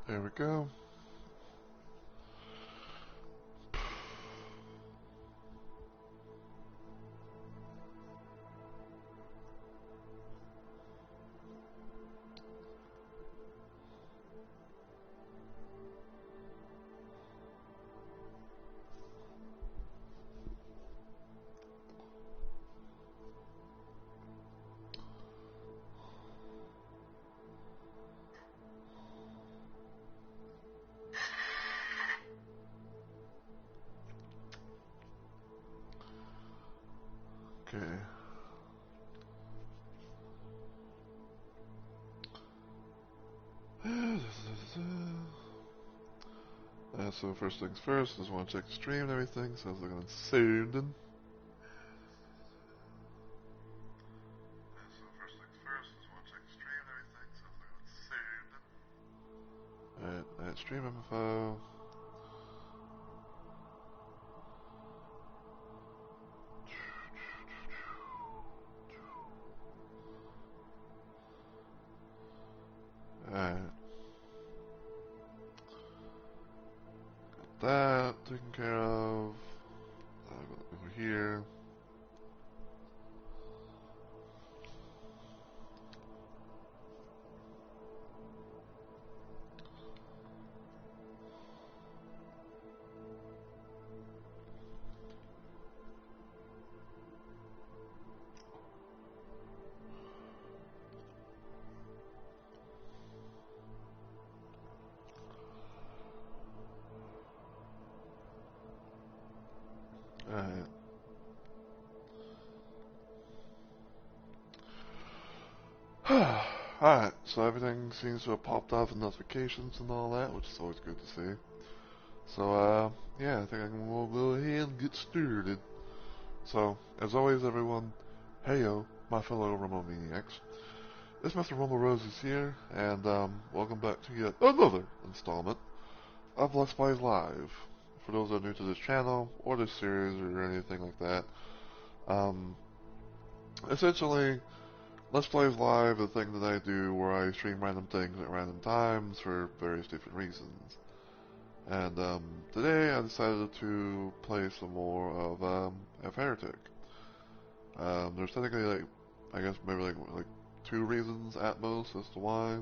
There we go. Okay. So first things first, just want to check the stream and everything, so it's looking soon. Alright, stream info. Alright. Got that taken care of. Over here. Alright. Alright, so everything seems to have popped off in notifications and all that, which is always good to see. So, yeah, I think we'll go ahead and get started. So, as always, everyone, heyo, my fellow Rumble Maniacs. It's Mr. Rumble Rose is here, and welcome back to yet another installment of Let's Plays Live. For those that are new to this channel, or this series, or anything like that, essentially, Let's Plays Live is a thing that I do where I stream random things at random times for various different reasons. And today I decided to play some more of Heretic. There's technically, like, I guess maybe like two reasons at most as to why.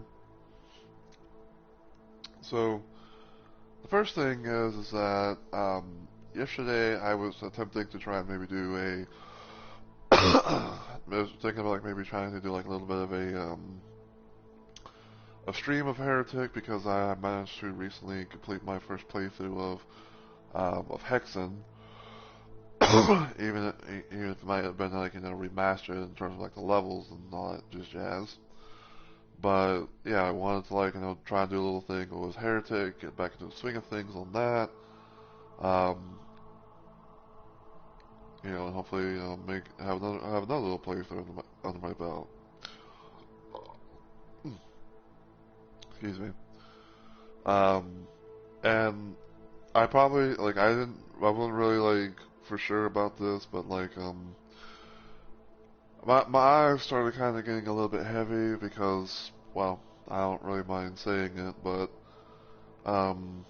So, the first thing is that yesterday I was attempting to try and maybe do I was thinking about like maybe trying to do like a little bit of a stream of Heretic, because I managed to recently complete my first playthrough of Hexen. even if it might have been like, you know, remastered in terms of like the levels and all that just jazz. But yeah, I wanted to, like, you know, try and do a little thing with Heretic, get back into the swing of things on that. You know, and hopefully, you know, have another little playthrough under my belt. Excuse me. And I probably, like, I wasn't really like for sure about this, but like my eyes started kind of getting a little bit heavy because, well, I don't really mind saying it, but um,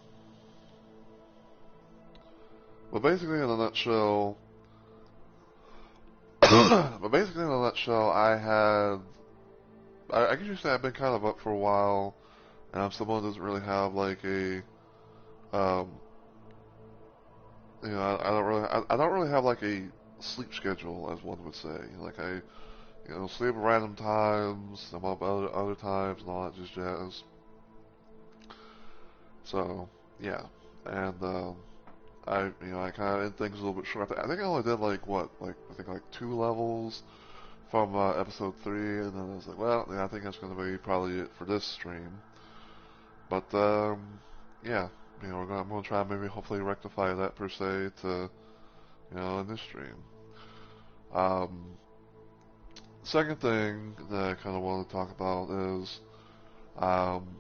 but basically in a nutshell, I guess you say I've been kind of up for a while, and I'm someone who doesn't really have like um, you know, I don't really have like a sleep schedule, as one would say. Like you know, sleep at random times, I'm up other times, and all that just jazz. So yeah, and I kind of ended things a little bit short. I think I only did like I think like 2 levels from episode 3, and then I was like, well, yeah, I think that's going to be probably it for this stream. But yeah, you know, I'm going to try and maybe hopefully rectify that per se to, you know, in this stream. Um, Second thing that I kind of want to talk about is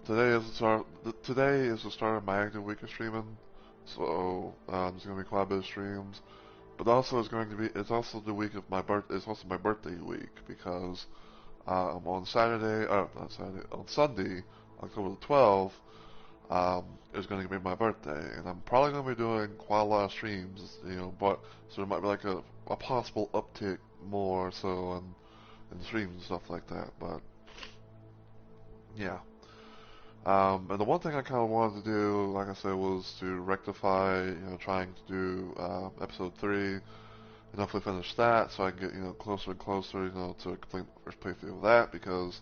today is the start of my active week of streaming, so there's going to be quite a bit of streams. But also it's also the week of it's also my birthday week, because on Saturday, not Saturday, on Sunday, October the 12th, um, is going to be my birthday, and I'm probably going to be doing quite a lot of streams, but so there might be like a possible uptick more so in streams and stuff like that. But yeah. And the one thing I kind of wanted to do, like I said, was to rectify, trying to do episode 3 and hopefully finish that so I can get, closer and closer, to complete my first playthrough of that, because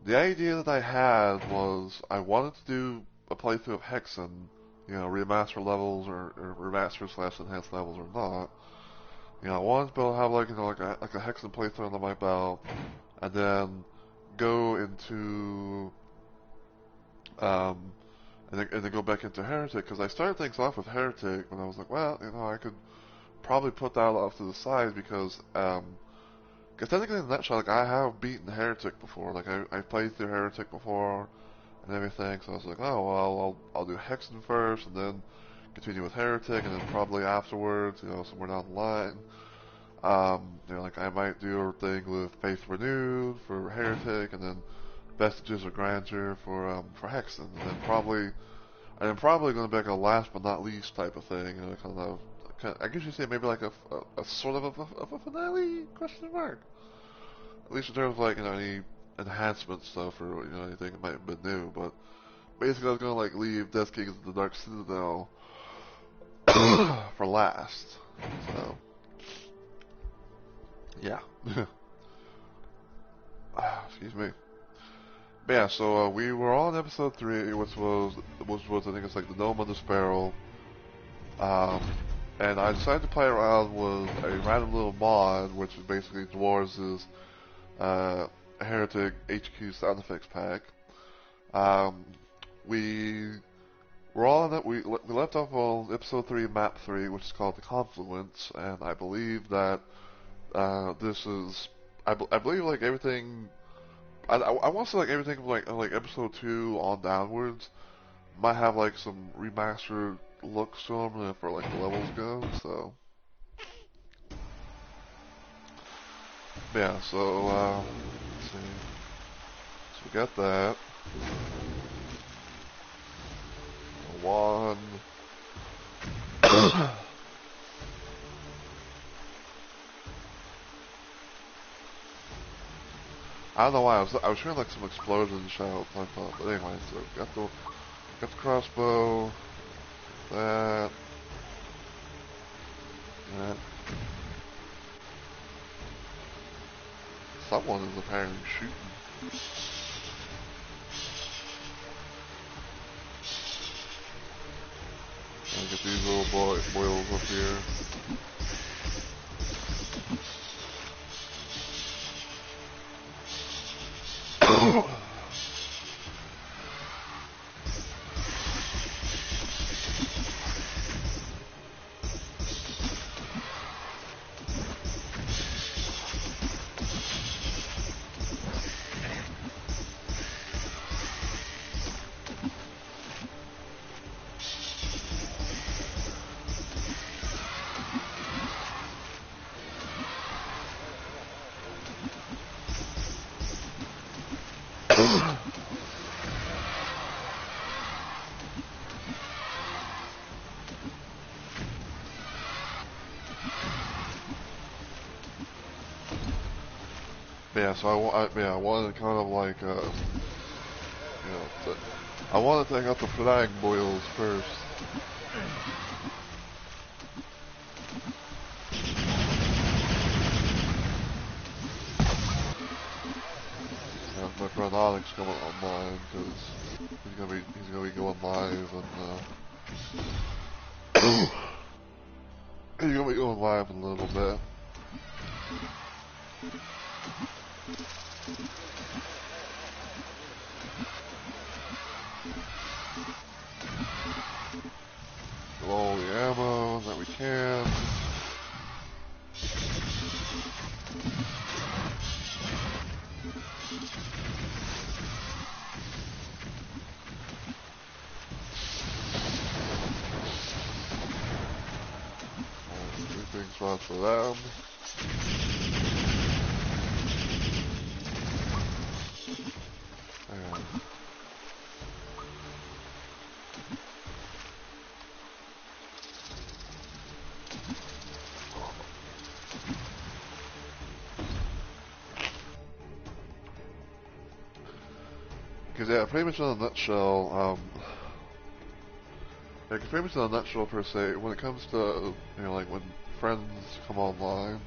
the idea that I had was I wanted to do a playthrough of Hexen, remaster levels or remaster / enhanced levels or not. I wanted to be able to have like a Hexen playthrough under my belt, and then go into and then go back into Heretic, because I started things off with Heretic when I was like, well, I could probably put that off to the side because technically in that nutshell, like, I have beaten Heretic before. Like, I played through Heretic before and everything, so I was like, oh, well, I'll do Hexen first, and then continue with Heretic, and then probably afterwards, somewhere down the line, like, I might do a thing with Faith Renewed for Heretic, and then Vestiges of Grandeur for Hexen, and then probably going to be like a last but not least type of thing, I guess you say maybe like a sort of a finale, question mark. At least in terms of like, any enhancement stuff or, anything that might have been new, but basically I was gonna like leave Death Kings of the Dark Citadel for last. So yeah. Excuse me. But yeah, so we were on episode 3, which was I think it's like the Gnome on the Sparrow. And I decided to play around with a random little mod, which is basically Dwarves' Heretic HQ sound effects pack. We were all on that. We left off on episode 3, map 3, which is called the Confluence, and I believe that this is. I believe like everything. I want to say like everything from like episode 2 on downwards might have like some remastered looks to them for like the levels go. So yeah. So let's see. So we got that. One. I don't know why I was hearing like some explosions shout I thought, but anyway, so got the crossbow, that. Someone is apparently shooting. I'll get these little boils up here. Yeah, so I wanted to kind of like, I wanted to take out the flag boils first. My friend Onyx coming online because he's gonna be going live and he's gonna be going live in a little bit. Get all the ammo that we can. Sleeping spots for them. And because yeah, pretty much in a nutshell, yeah, 'cause pretty much in a nutshell per se, when it comes to, you know, like when friends come online,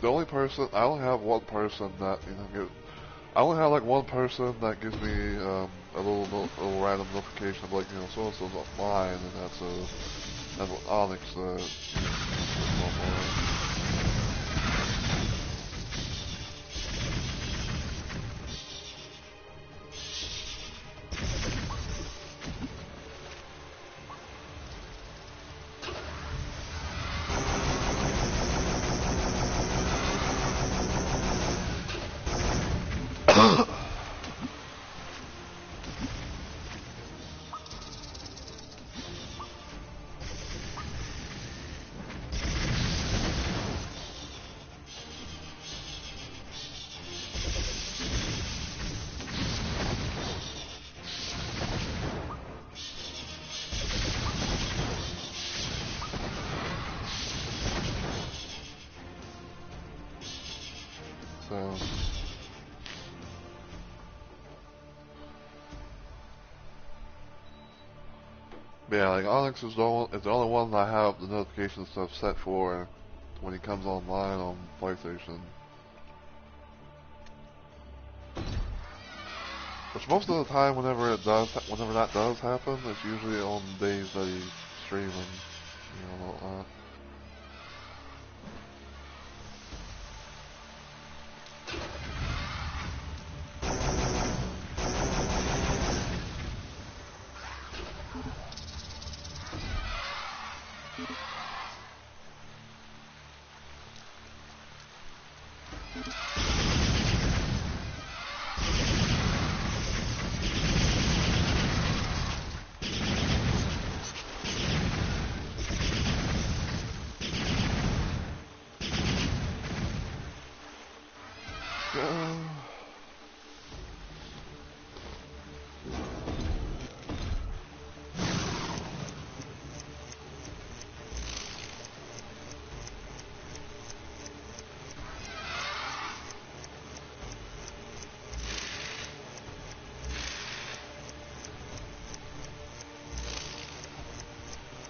the only person, I only have one person that, you know, I only have like one person that gives me, a little random notification of like, you know, so-and-so's online, and that's what Onyx, online. So, but yeah, like Onyx is the only one that I have the notification stuff set for when he comes online on PlayStation. Which most of the time, whenever that does happen, it's usually on days that he's streaming, you know, all that.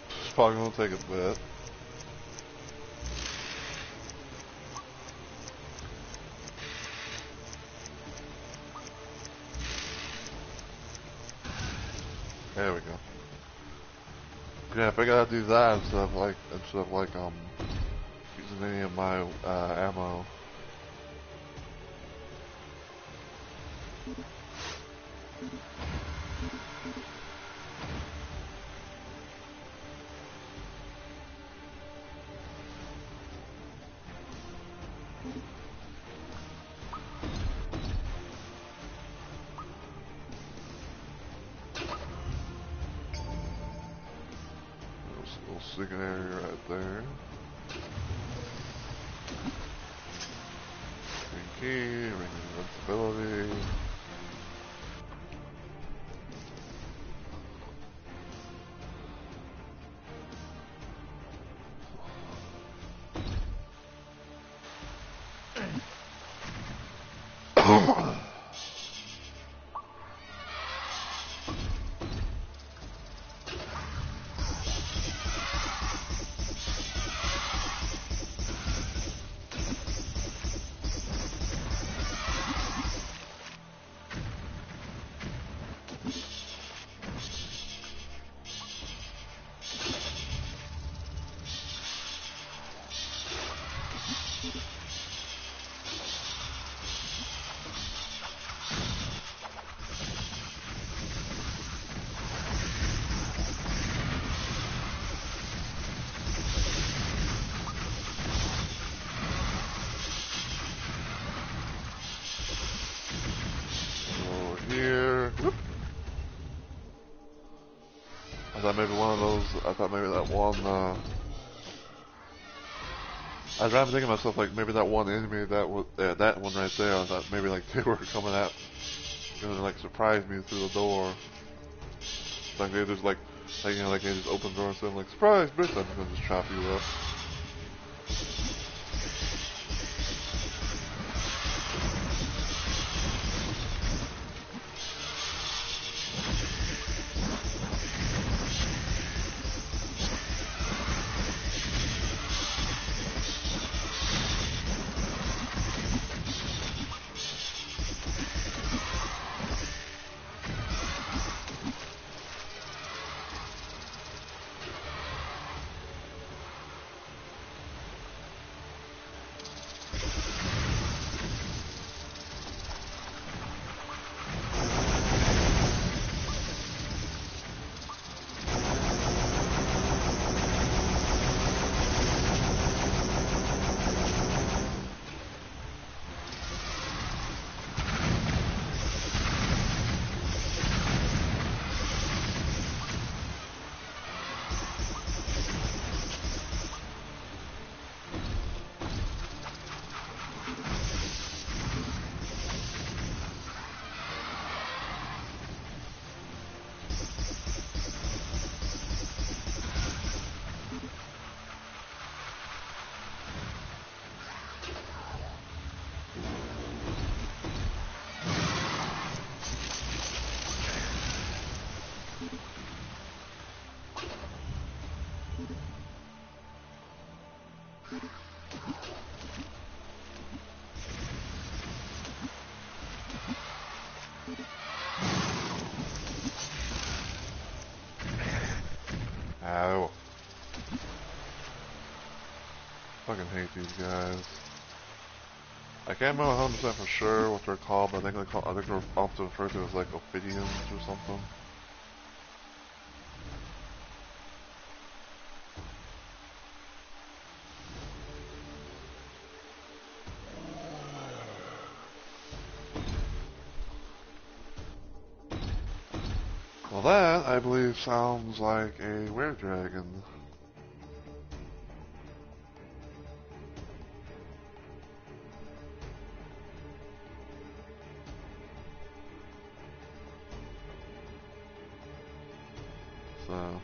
It's probably gonna take a bit. There we go. Yeah, if I gotta do that instead of like using any of my ammo. Little second area right there. Green key, ring of invincibility. Here. Whoop. I thought maybe one of those. I thought maybe that one. I was trying to think of myself like maybe that one enemy that was that one right there. I thought maybe like they were coming at, gonna like surprise me through the door. Like they just like you know, like they just open the door and say like surprise, bitch! I'm gonna just chop you up. Fucking hate these guys. I can't remember 100% for sure what they're called, but I think they're often referred to as like Ophidians or something. Well, that, I believe, sounds like a were-dragon. So...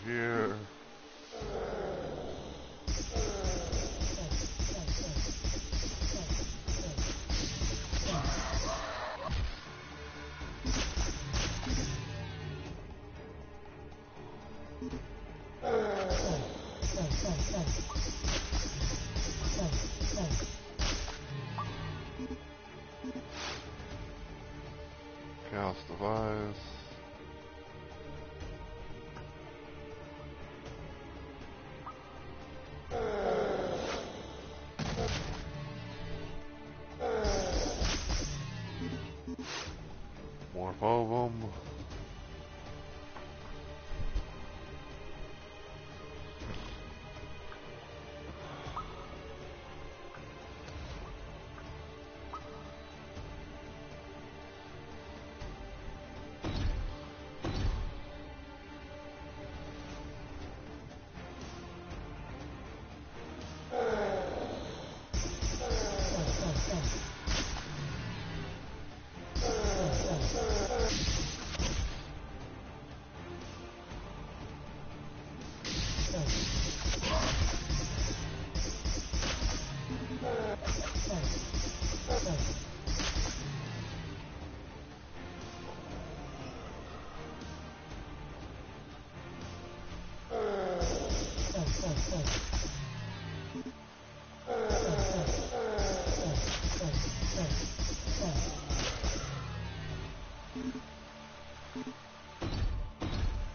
Here. Chaos device. More of them.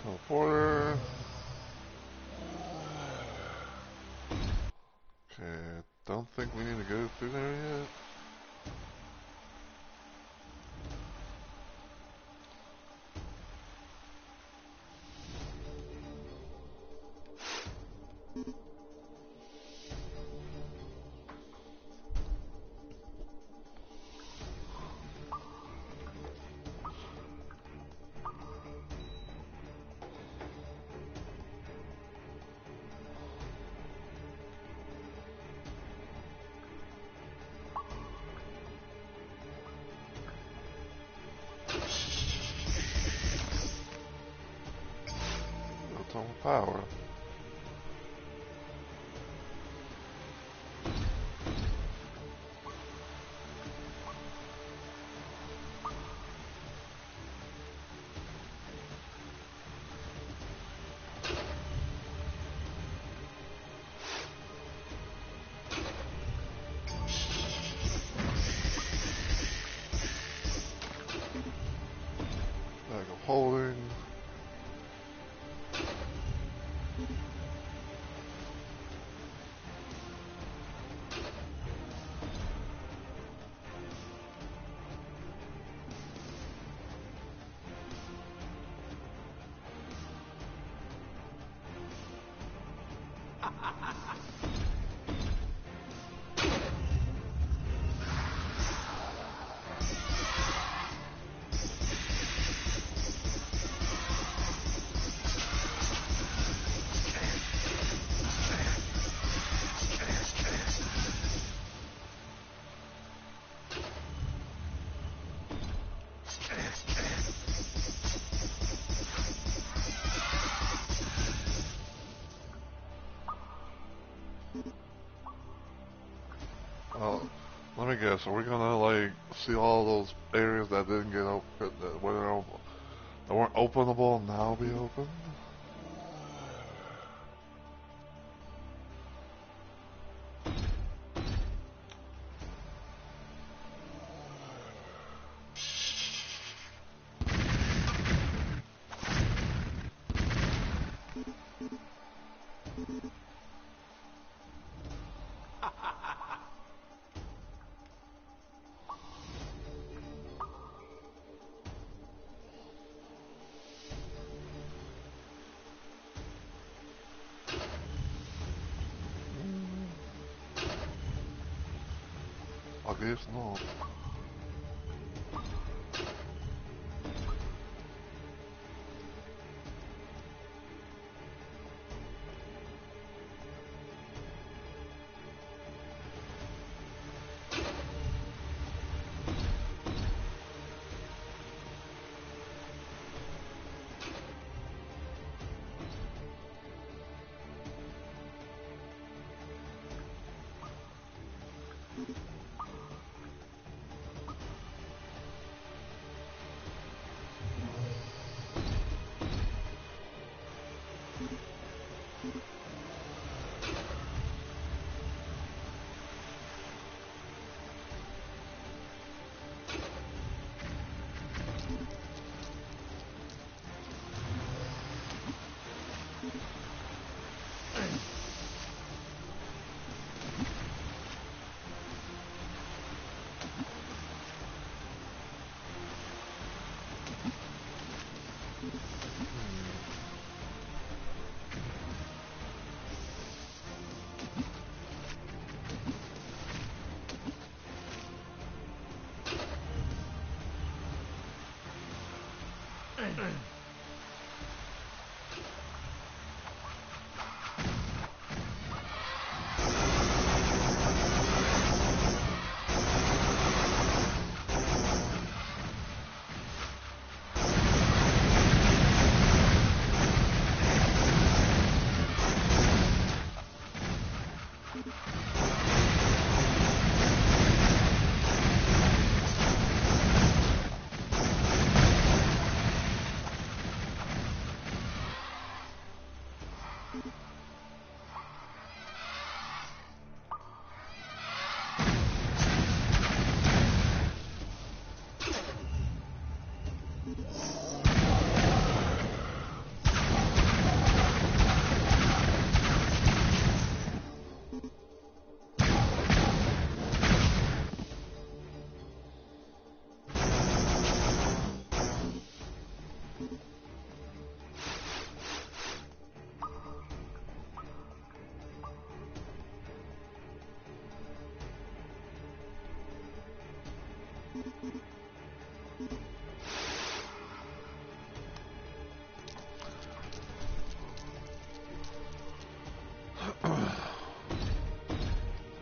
Teleporter. Okay, don't think we need to go through there yet. Total power. Bag of holding. Let me guess, are we gonna like see all those areas that didn't get open, that weren't openable now be open? I guess not.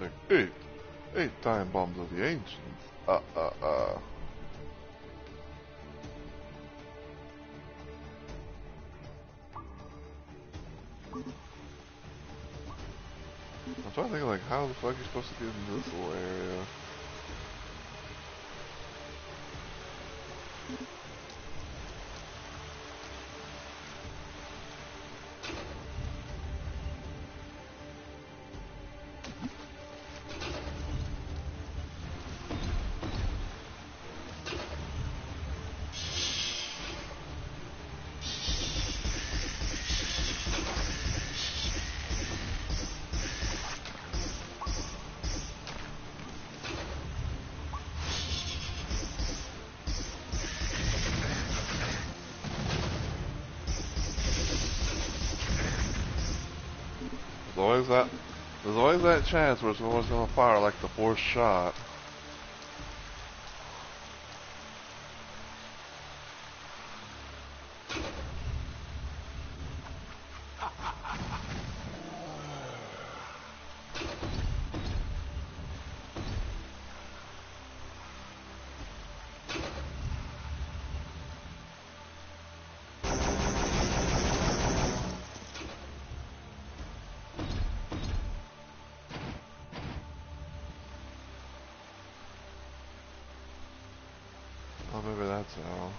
Like eight time bombs of the ancients. So I think like, how the fuck are you supposed to get in this little area? There's always that chance where it's always gonna fire like the fourth shot. Oh, maybe that's how.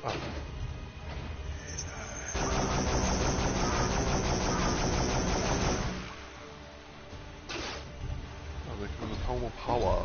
Oh. Oh, they can the total power.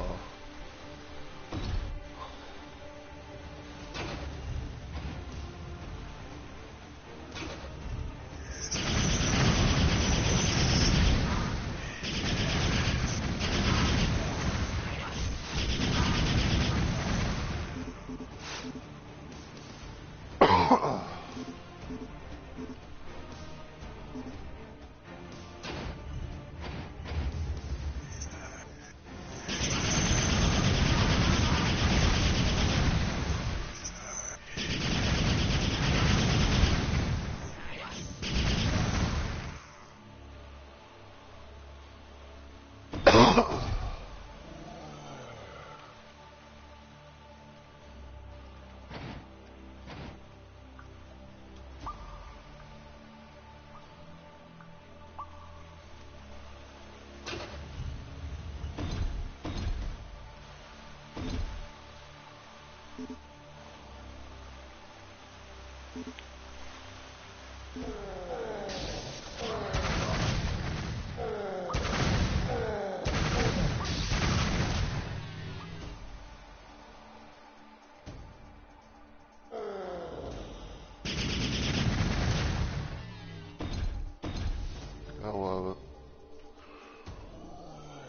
I love it.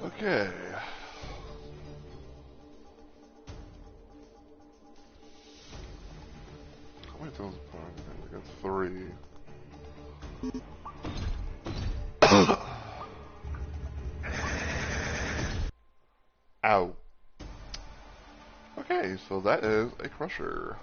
Okay. How many times I got 3. Ow. Okay, so that is a crusher.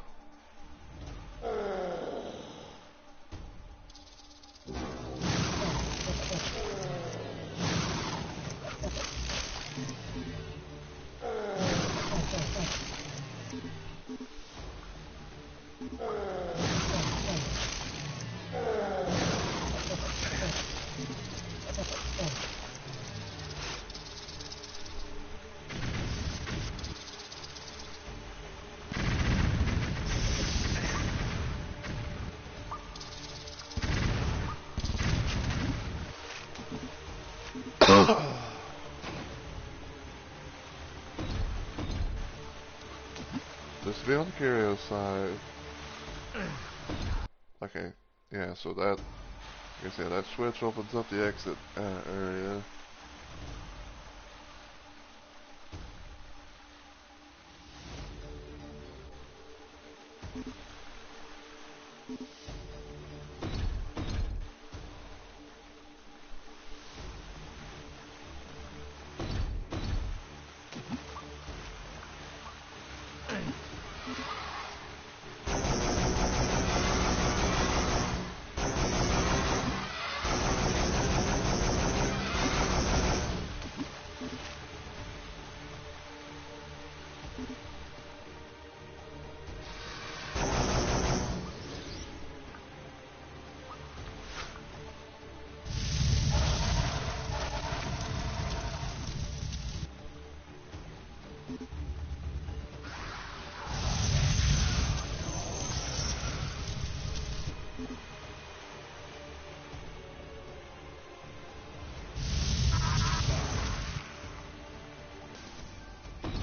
Just to be on the curious side. Okay, yeah, so that, like I said, that switch opens up the exit area.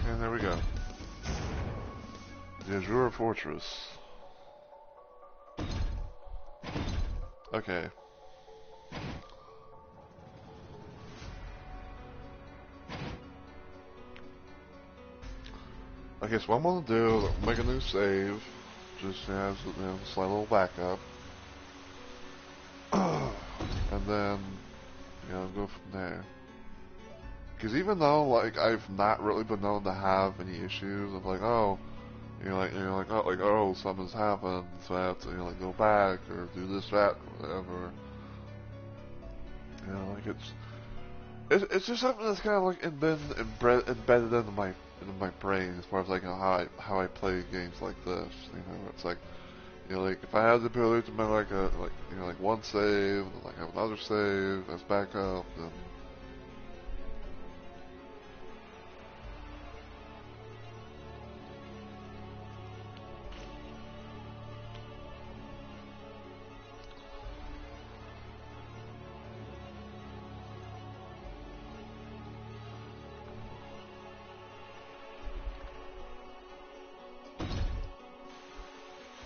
And there we go. The Azure Fortress. Okay. Okay, so what I'm gonna do, make a new save, just as a slight little backup, and then go from there. Because even though like I've not really been known to have any issues of like oh something's happened, so I have to like go back or do this that or whatever. Like it's just something that's kind of like embedded into my brain as far as like how I play games like this. It's like like if I had the ability to make like one save, and like have another save as backup, then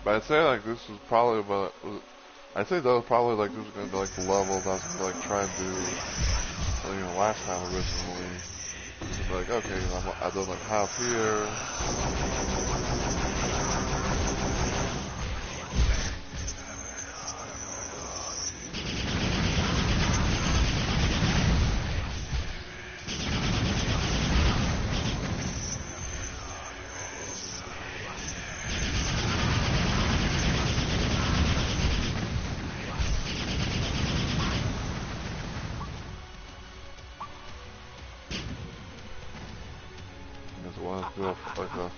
but I'd say like this was probably about. I'd say that was probably like this was gonna be like the level that I was gonna like try and do last time originally. Like okay, I done like half here. Just wanted to do like a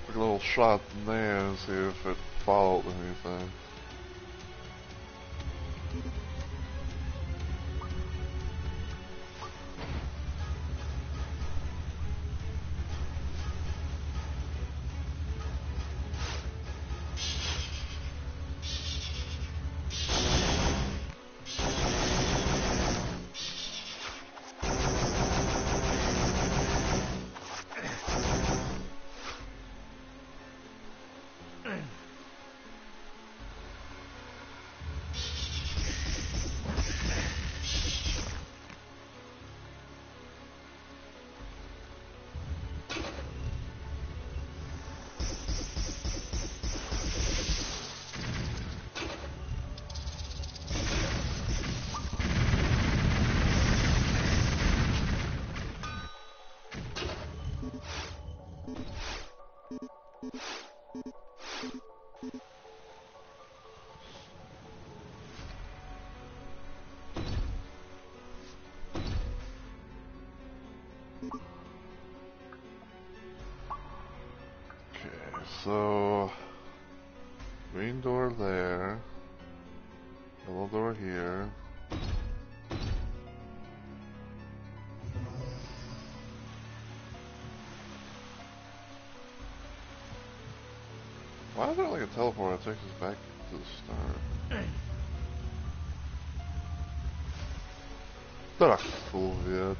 little shot in there and see if it followed anything. So, green door there, yellow door here. Why is there like a teleport that takes us back to the start? Ugh, full vid.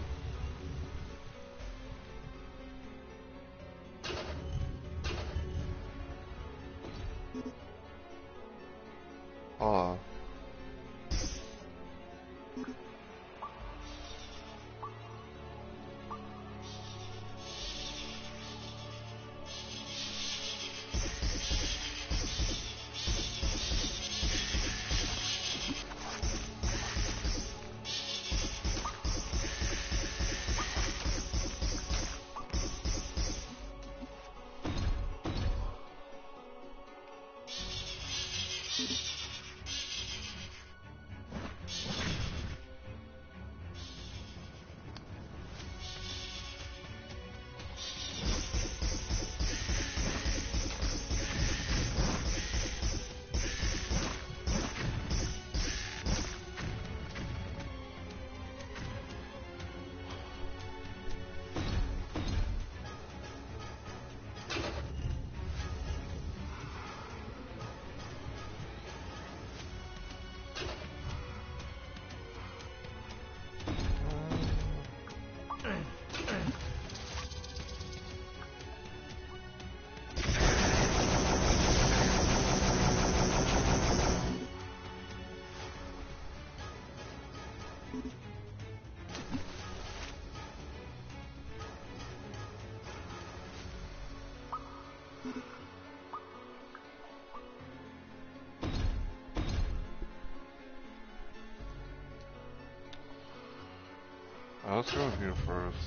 Let's go in here first.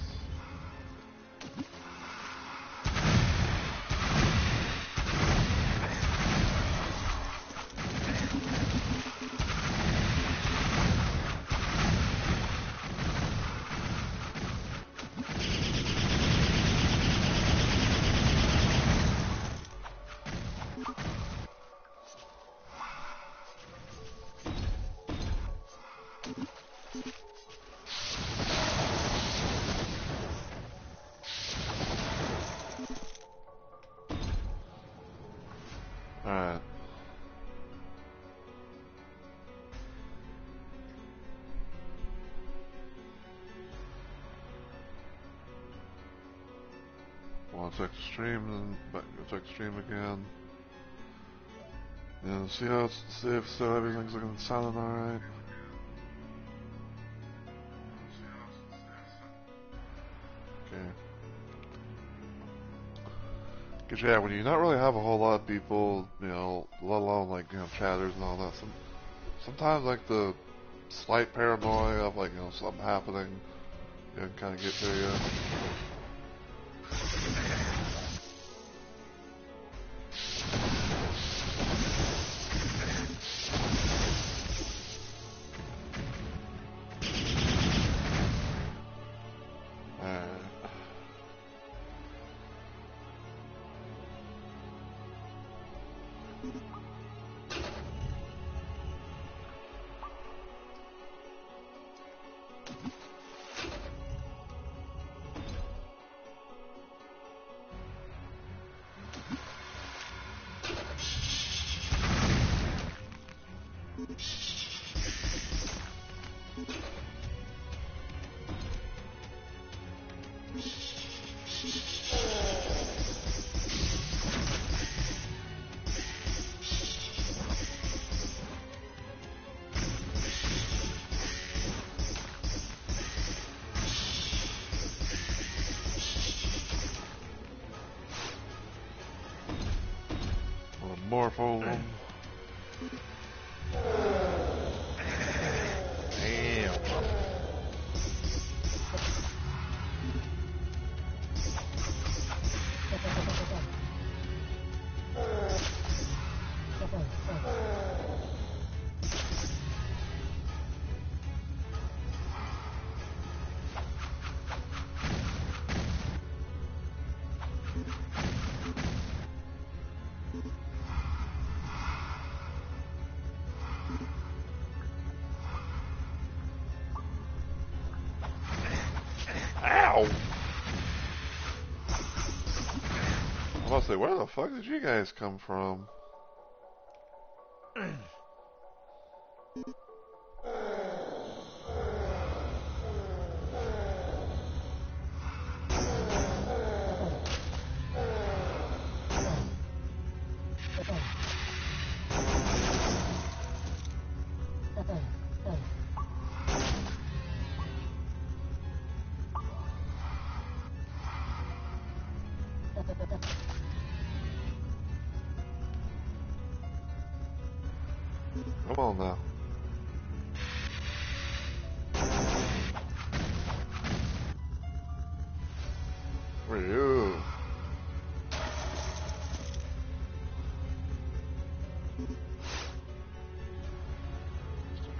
Alright. Want to check the stream, then back go check the stream again. And see how see if so everything's looking sounding alright. Okay. Cause yeah, when you not really have a whole lot of people, you know, let alone like, you know, chatters and all that, sometimes like the slight paranoia of like, you know, something happening, you know, kind of get to you. Morpho. Damn. Ow! I was say, where the fuck did you guys come from? Come on now. Where are you?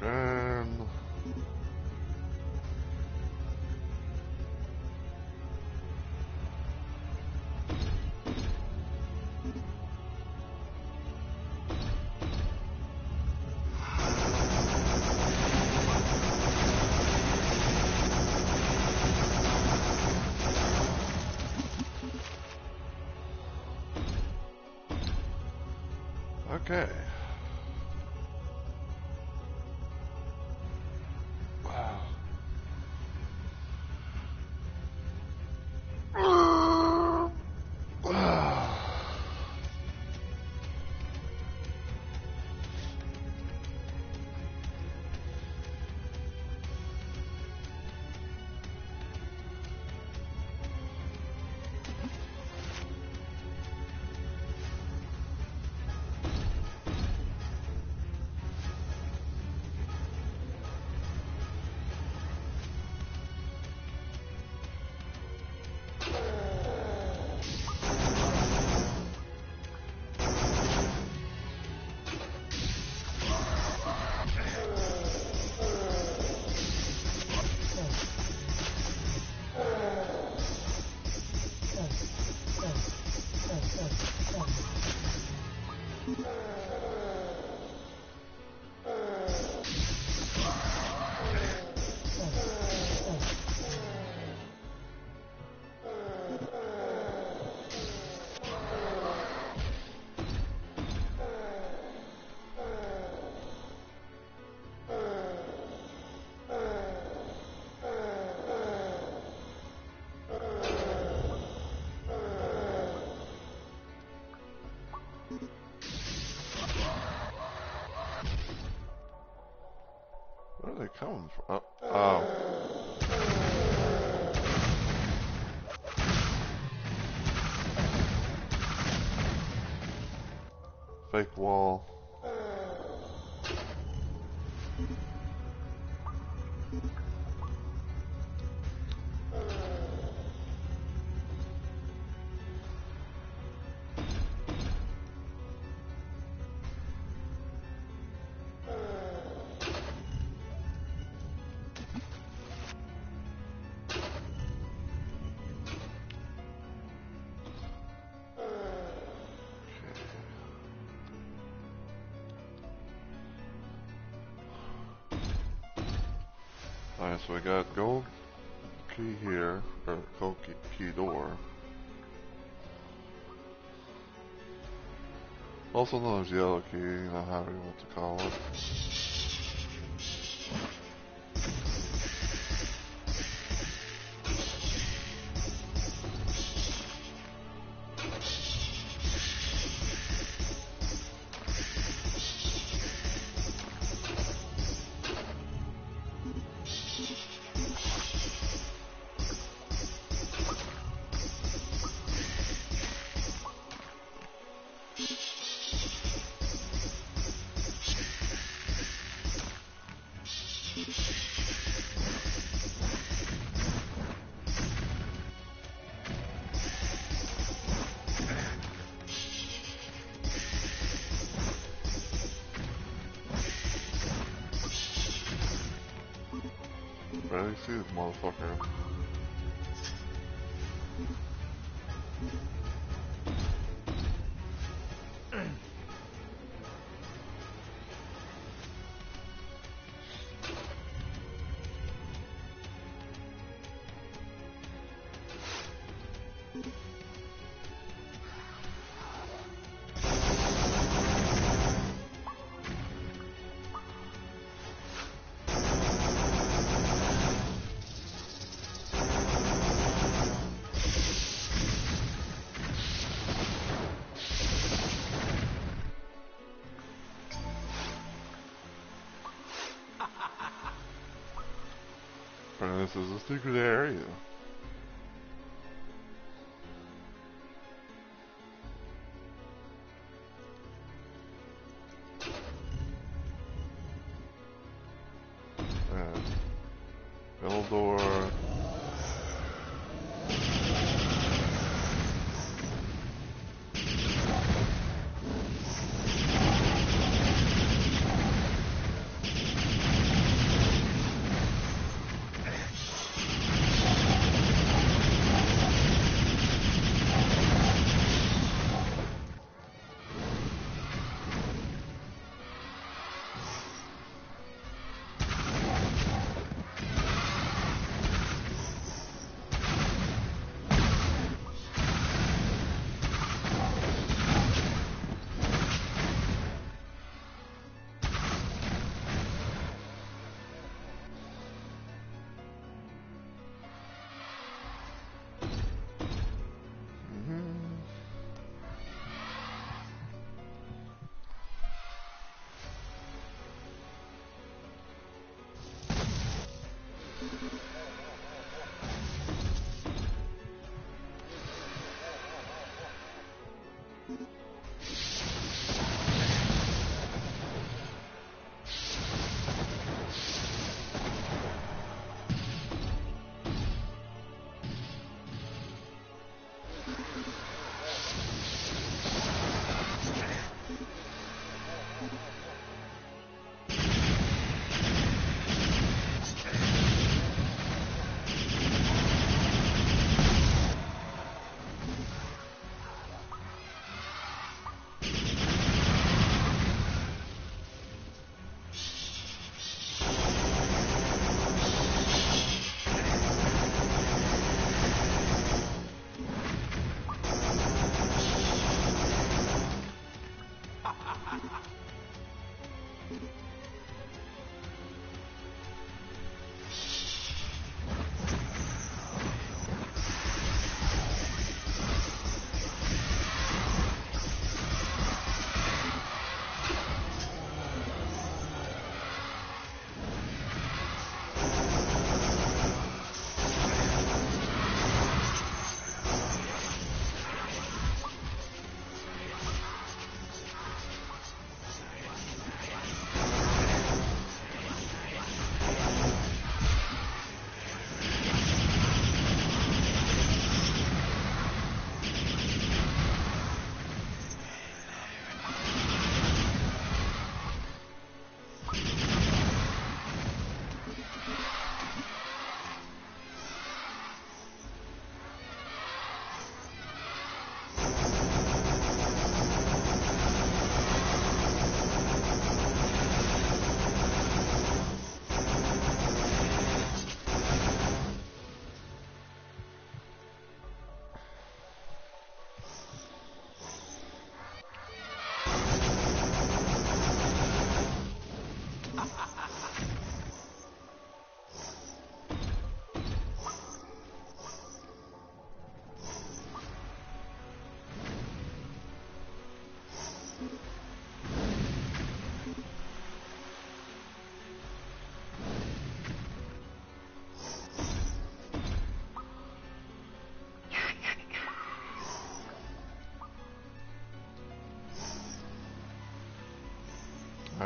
Instagram. Okay. Wow. Where are they coming from? Oh. Fake wall. Alright, so we got gold key here, or gold key door. Also known as yellow key, you know, however you want to call it. Barely see this motherfucker. This is a secret area. Yellow door.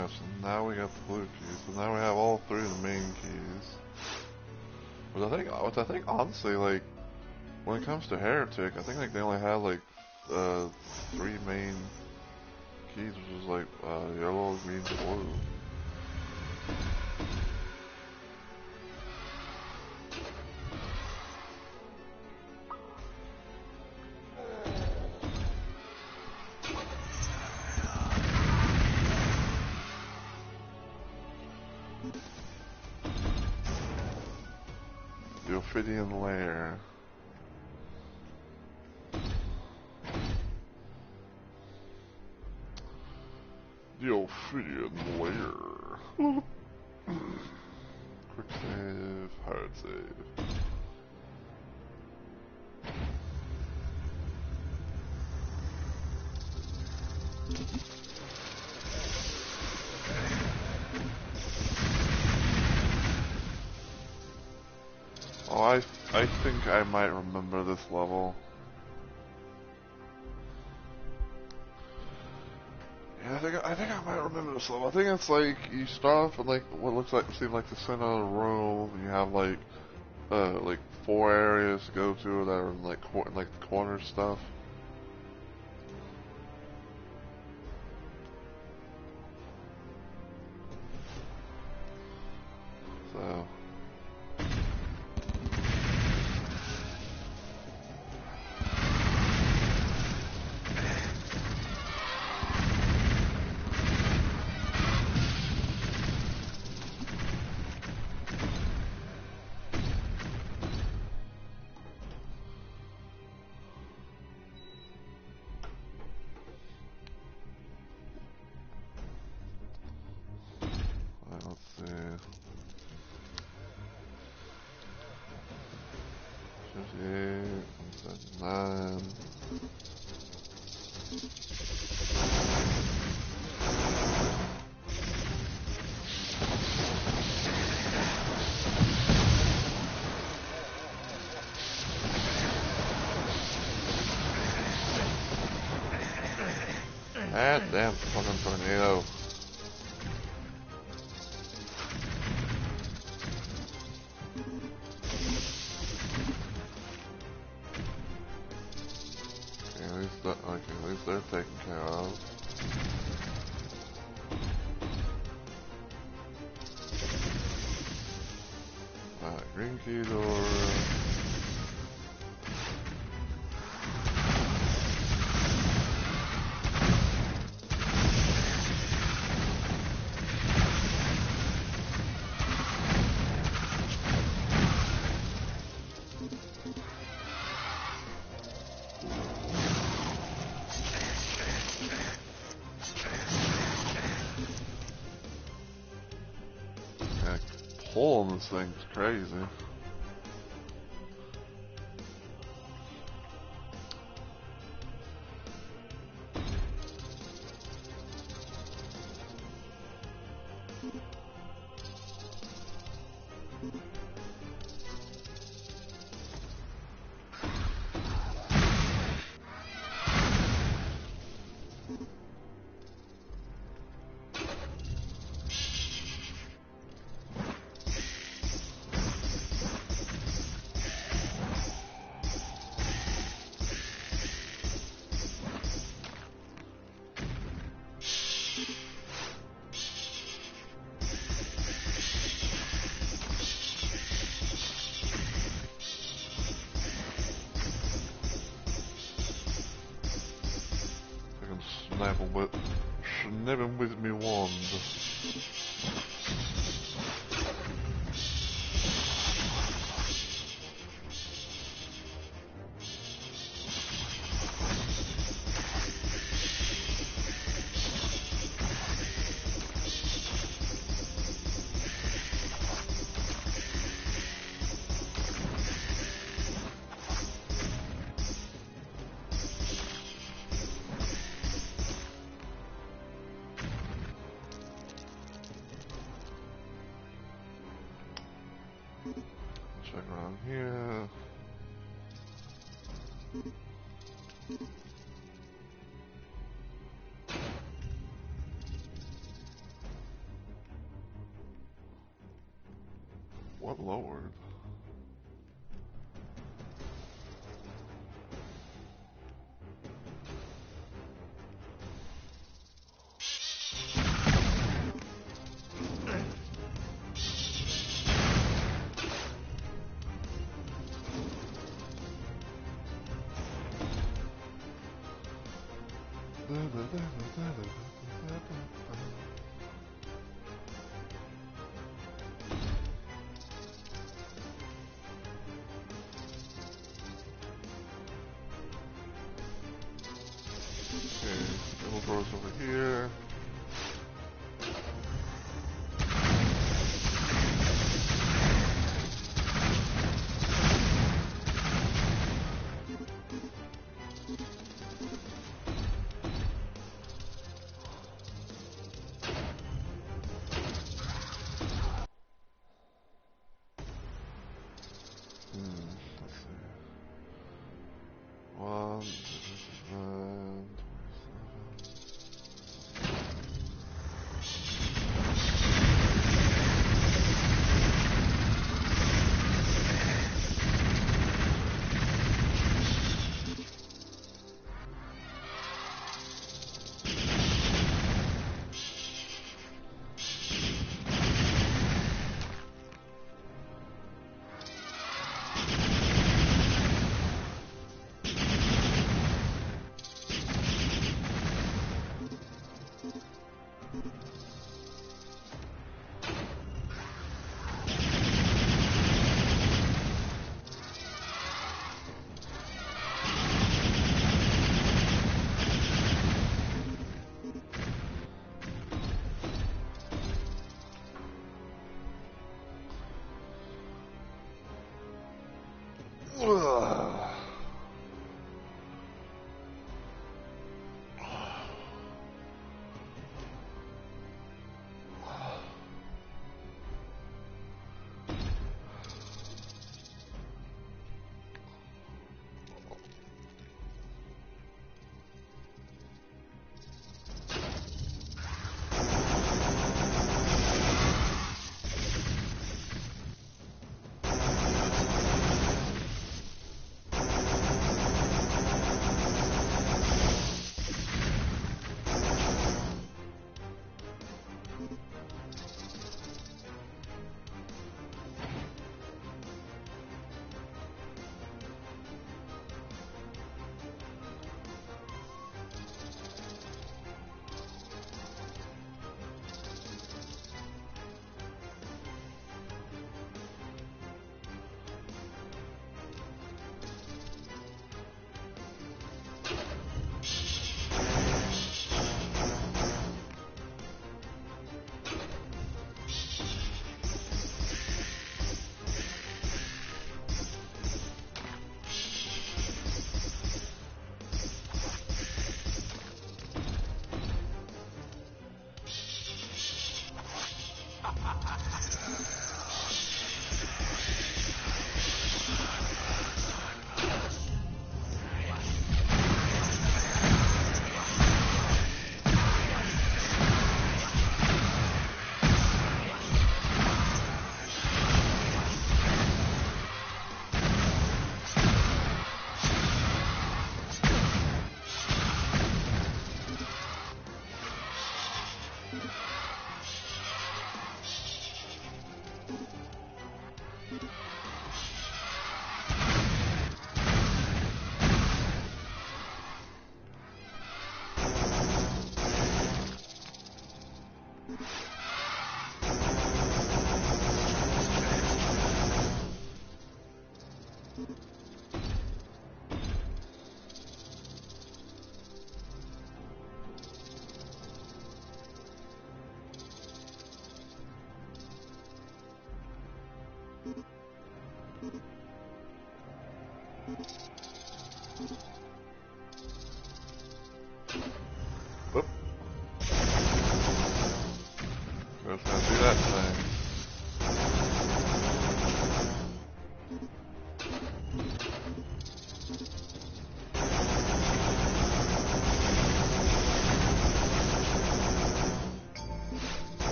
Alright, so now we got the blue keys. So now we have all three of the main keys. Which I think honestly, like, when it comes to Heretic, I think like they only have like three main keys, which is like yellow, green, blue. The Ophidian Lair. The Ophidian Lair. Quick save, hard save. Oh, I think I might remember this level. Yeah, I think I might remember this level. I think it's like you start off with like what looks like like the center of the room, and you have like 4 areas to go to that are like the corner stuff. So. Let's see. 58, 179. Ah, damn fucking tornado. At least they're taken care of. Green key door. Pulling this thing's crazy. Snapping with me wand. Check around here. What lord? Okay, double doors over here. Let's see. 1, 27.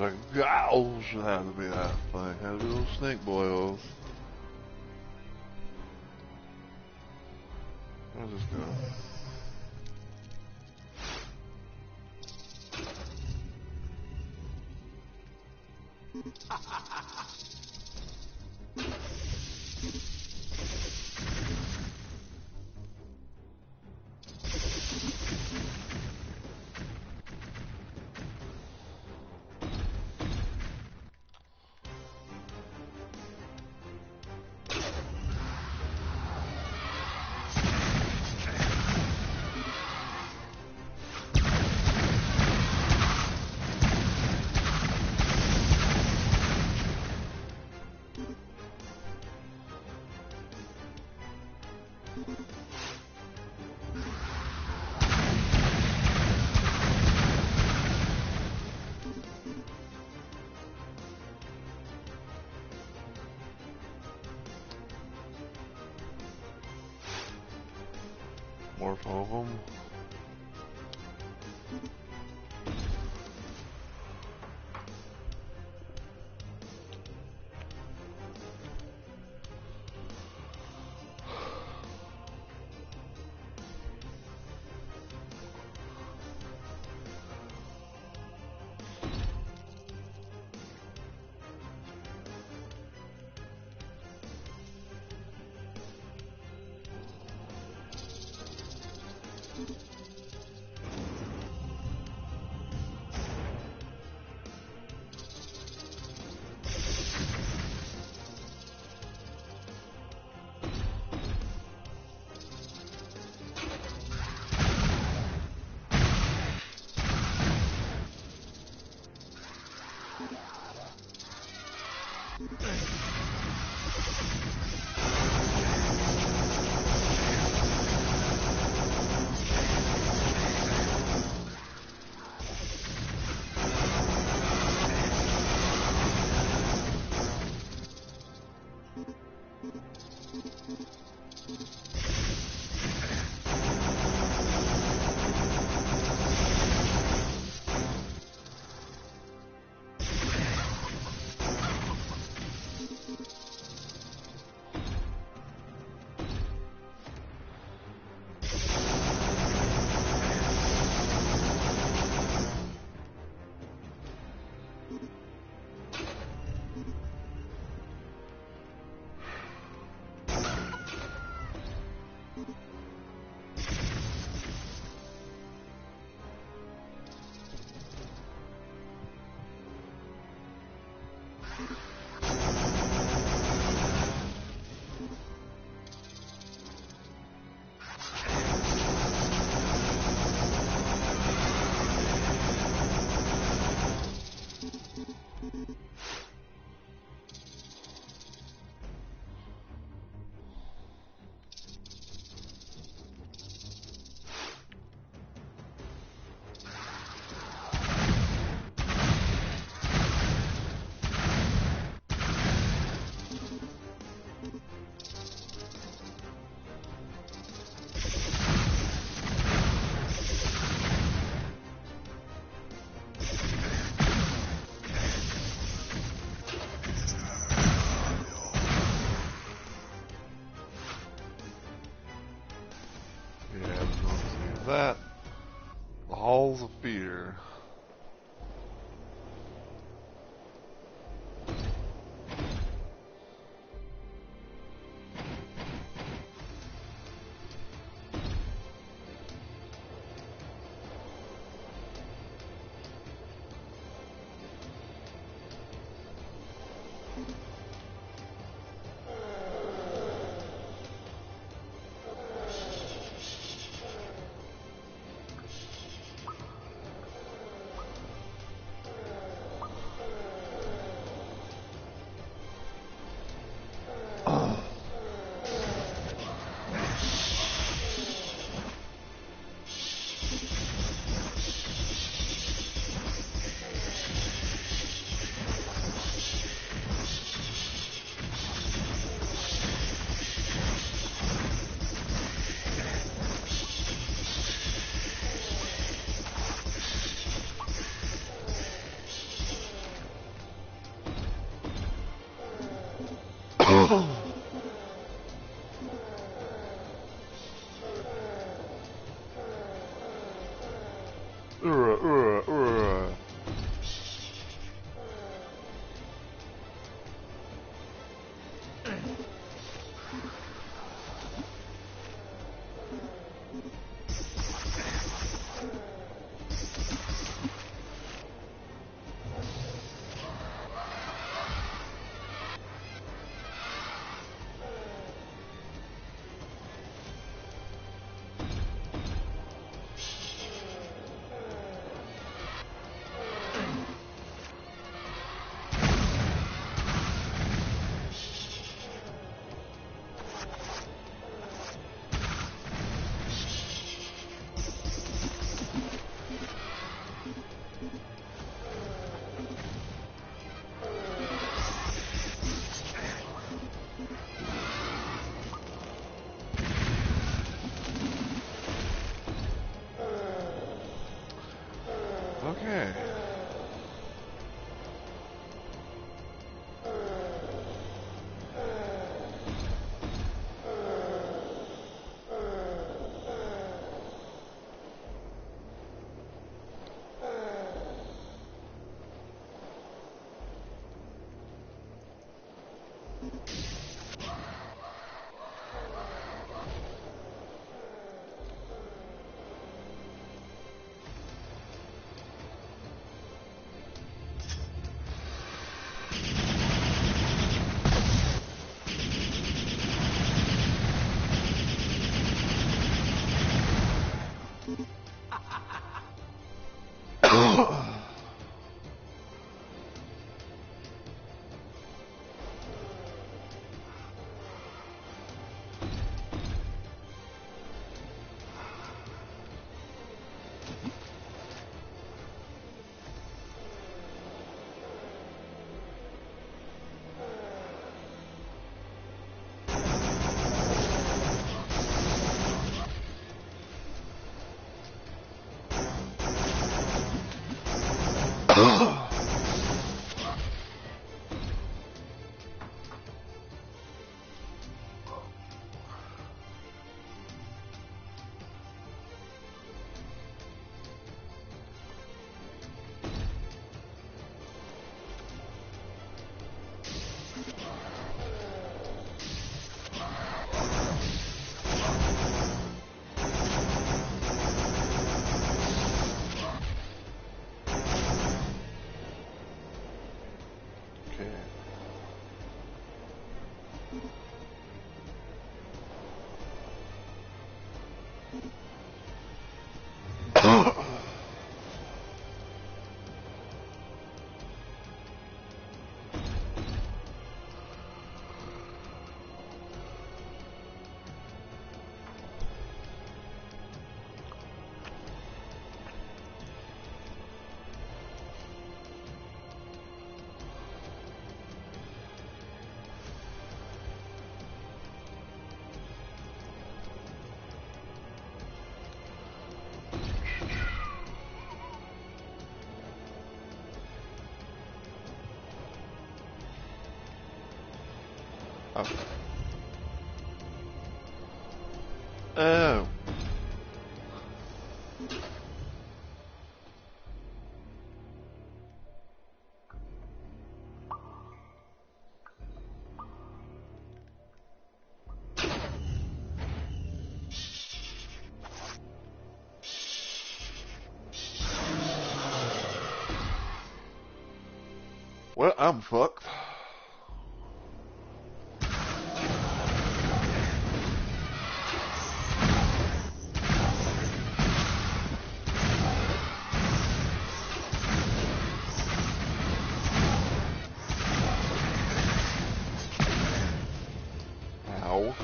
like, gosh, it had to be that thing. Had to be those snake boils. Where's this go? More of them. That, the Halls of Fear. Okay. Oh. Oh. Well, I'm fucked. Ow.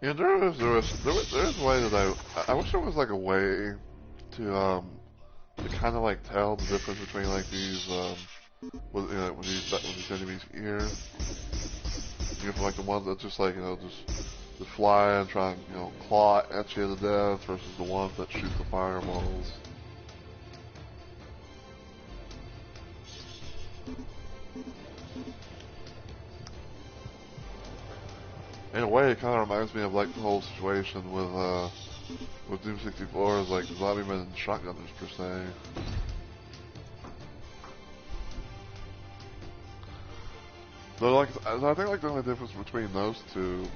Yeah, there is a way that I wish there was like a way to kind of like tell the difference between like these with these enemies here. From like the ones that just like just fly and try and claw at you to death versus the ones that shoot the fireballs. In a way, it kind of reminds me of like the whole situation with Doom 64 is like zombie men and shotgunners per se. So like I think like the only difference between those two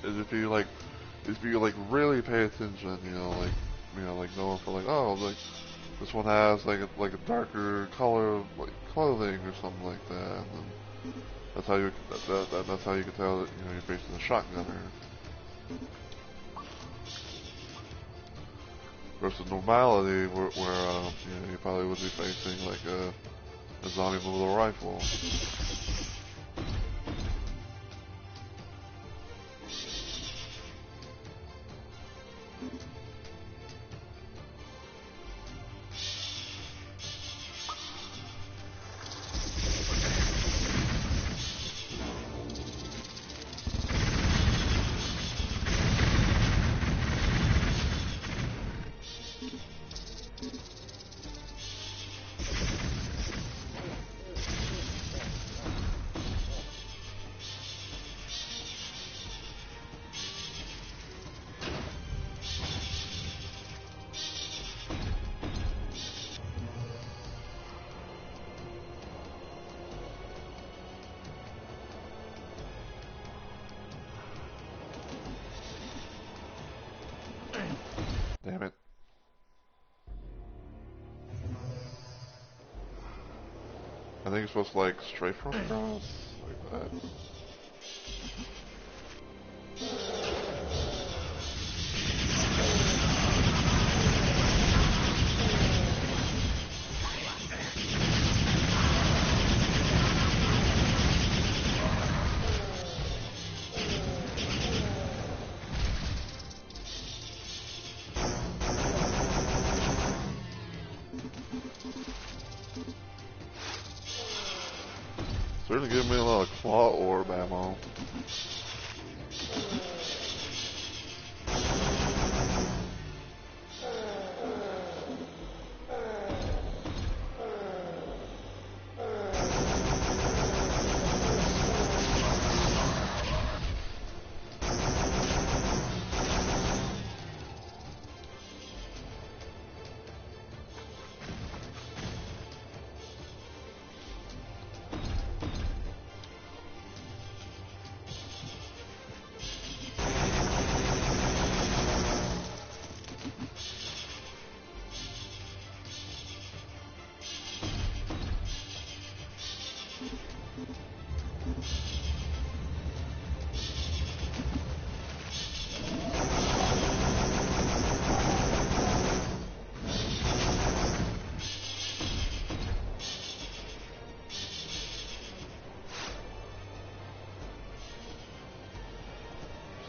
is if you like really pay attention, like knowing for like like this one has like a darker color like clothing or something like that. And that's how that's how you can tell that you're facing a shotgunner. Versus normality, where you probably would be facing like a zombie with a rifle. Damn it. I think it's supposed to like strafe from across like that. Certainly giving me a lot of claw orb ammo.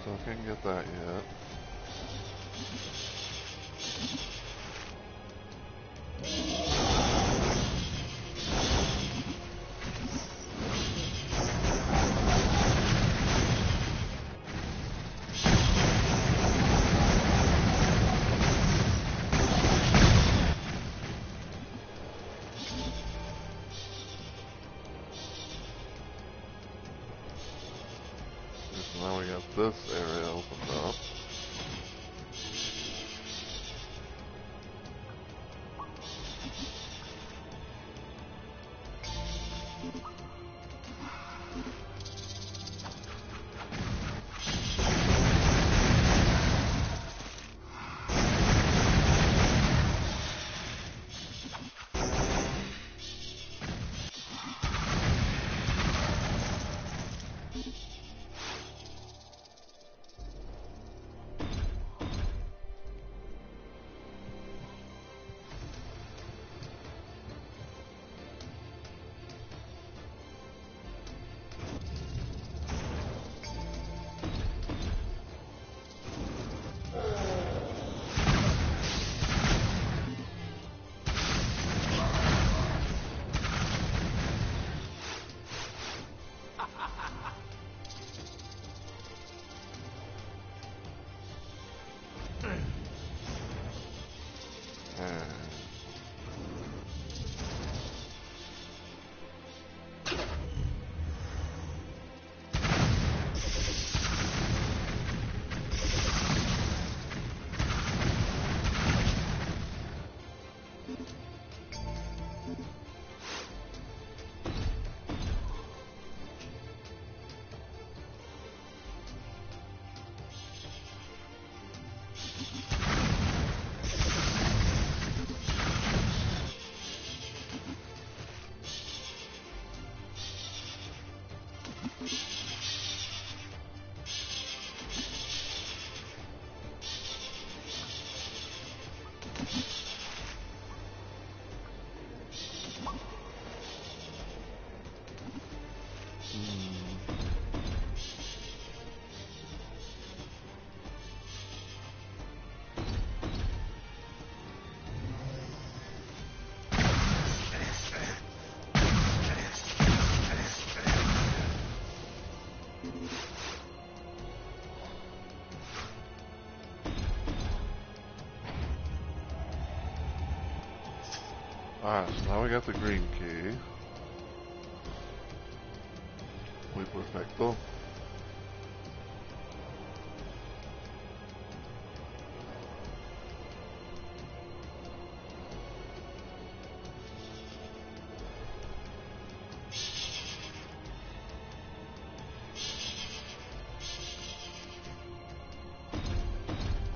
So I can't get that yet. So now we got this area opened up. Alright, so now we got the green key. Muy perfecto.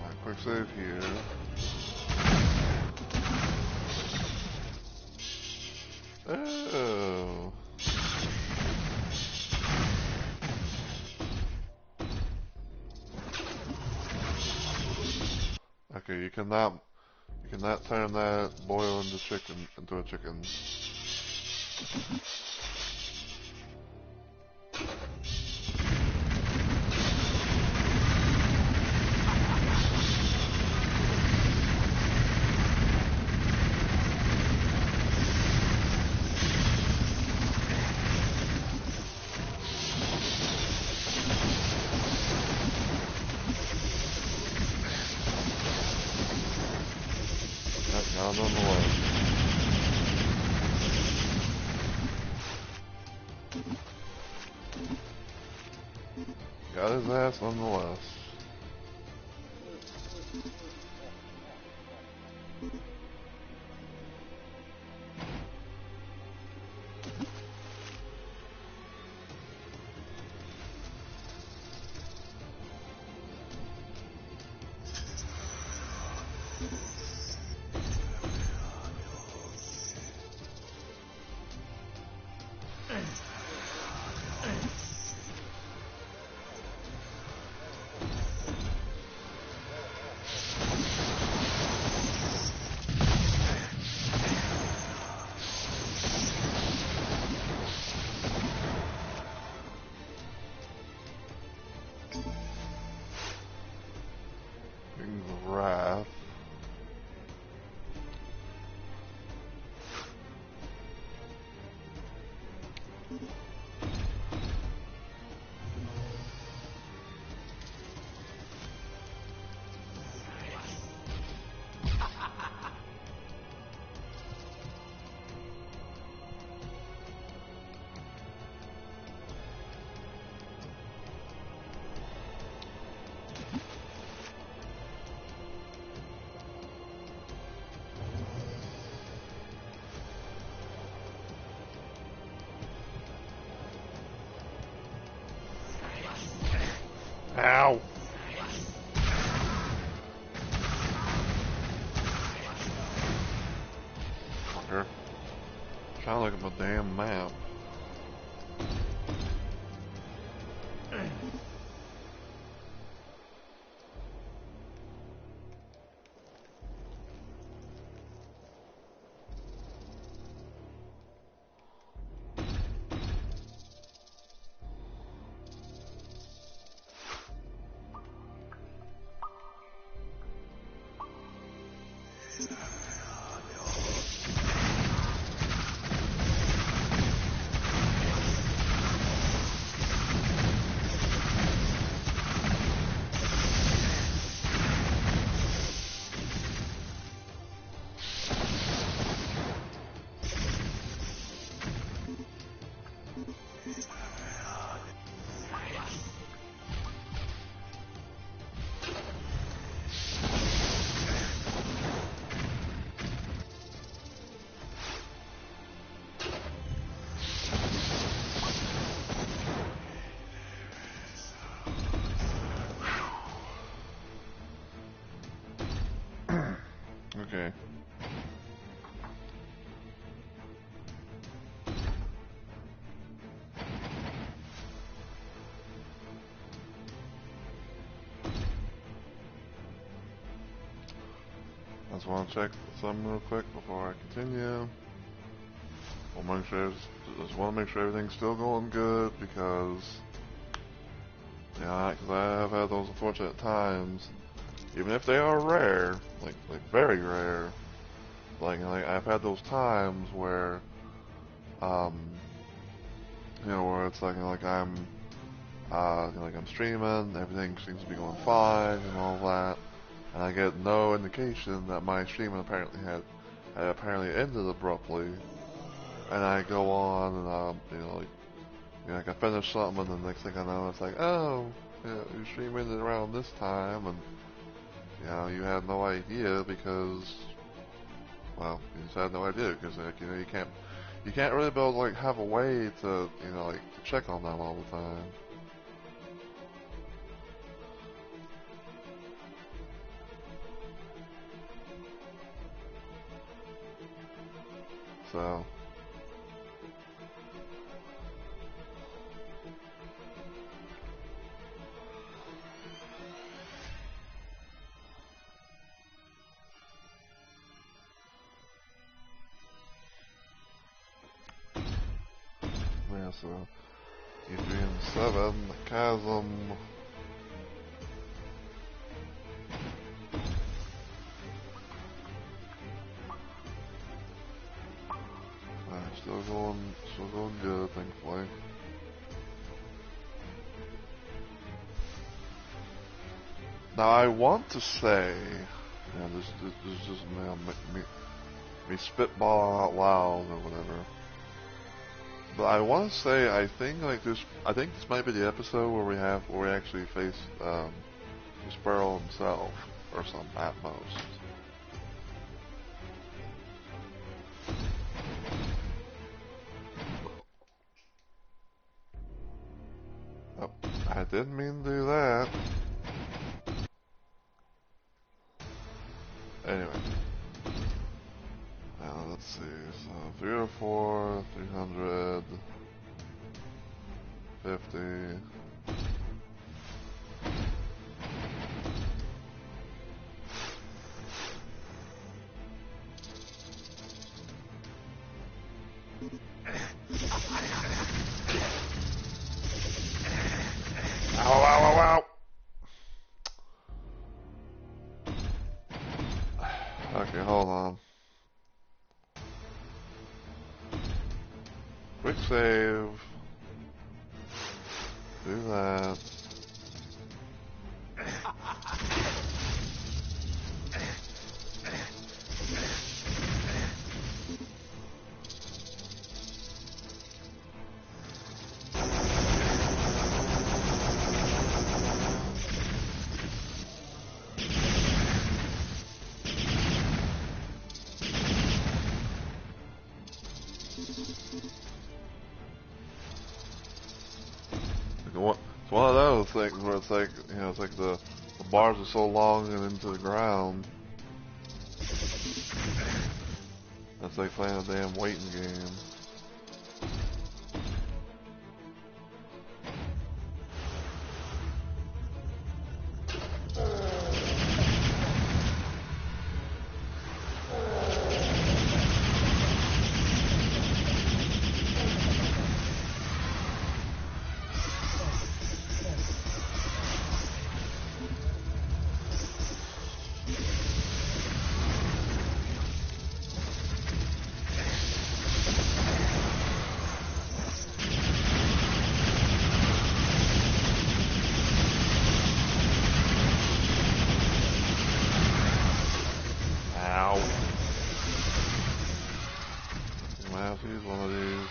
Alright, quick save here. Oh. Okay, you cannot turn that boil into chicken into a chicken. Not nonetheless. Got his ass nonetheless. King's Wrath. Ow! Fucker. Trying to look at my damn map. Okay. I just want to check something real quick before I continue. We'll make sure, just want to make sure everything's still going good because, yeah, because I have had those unfortunate times, even if they are rare, like very rare. Like I've had those times where, where it's like I'm streaming, everything seems to be going fine and all that, and I get no indication that my streaming apparently had had apparently ended abruptly, and I go on and like I finish something, and the next thing I know, it's like, oh, your stream ended around this time, and you had no idea because, well, you just had no idea because you can't really build like have a way to like to check on them all the time. So. Yeah, so Adrian 7, Chasm. Still going good, thankfully. Now I want to say, this is just me spitballing out loud or whatever. But I want to say I think this might be the episode where we actually face Sparrow himself or some at most. Oh, I didn't mean to do that. Anyway. Let's see, so 304, 300, 50. Ow, ow, ow, ow! Okay, hold on. Quick save. Do that. It's one of those things where it's like, it's like the bars are so long and into the ground. That's like playing a damn waiting game. He's one of these.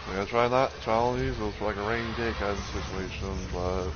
I gotta try all these those for like a rainy day kind of situation, but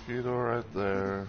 key door right there.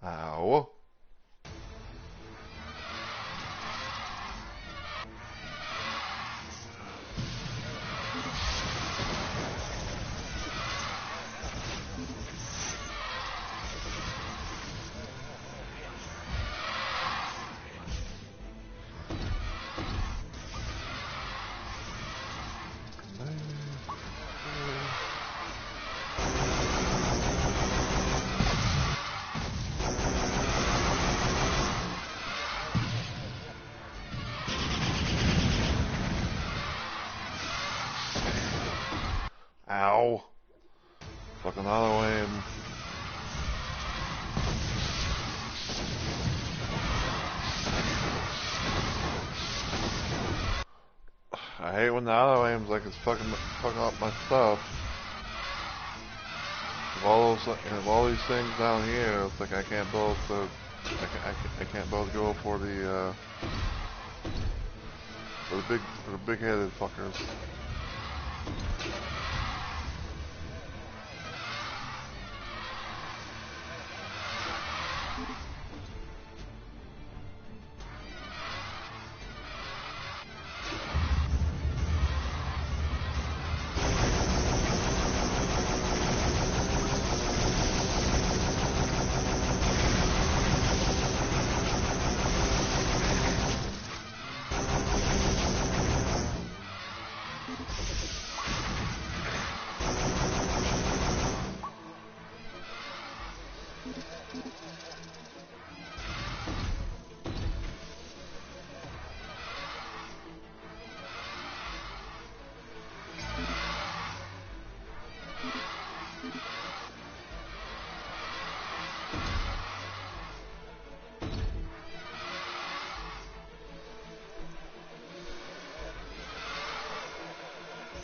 Ow. Ow. Fucking auto aim. I hate when the auto aim's like it's fucking up my stuff. Of all these things down here, it's like I can't both I can't both go for the big-headed fuckers.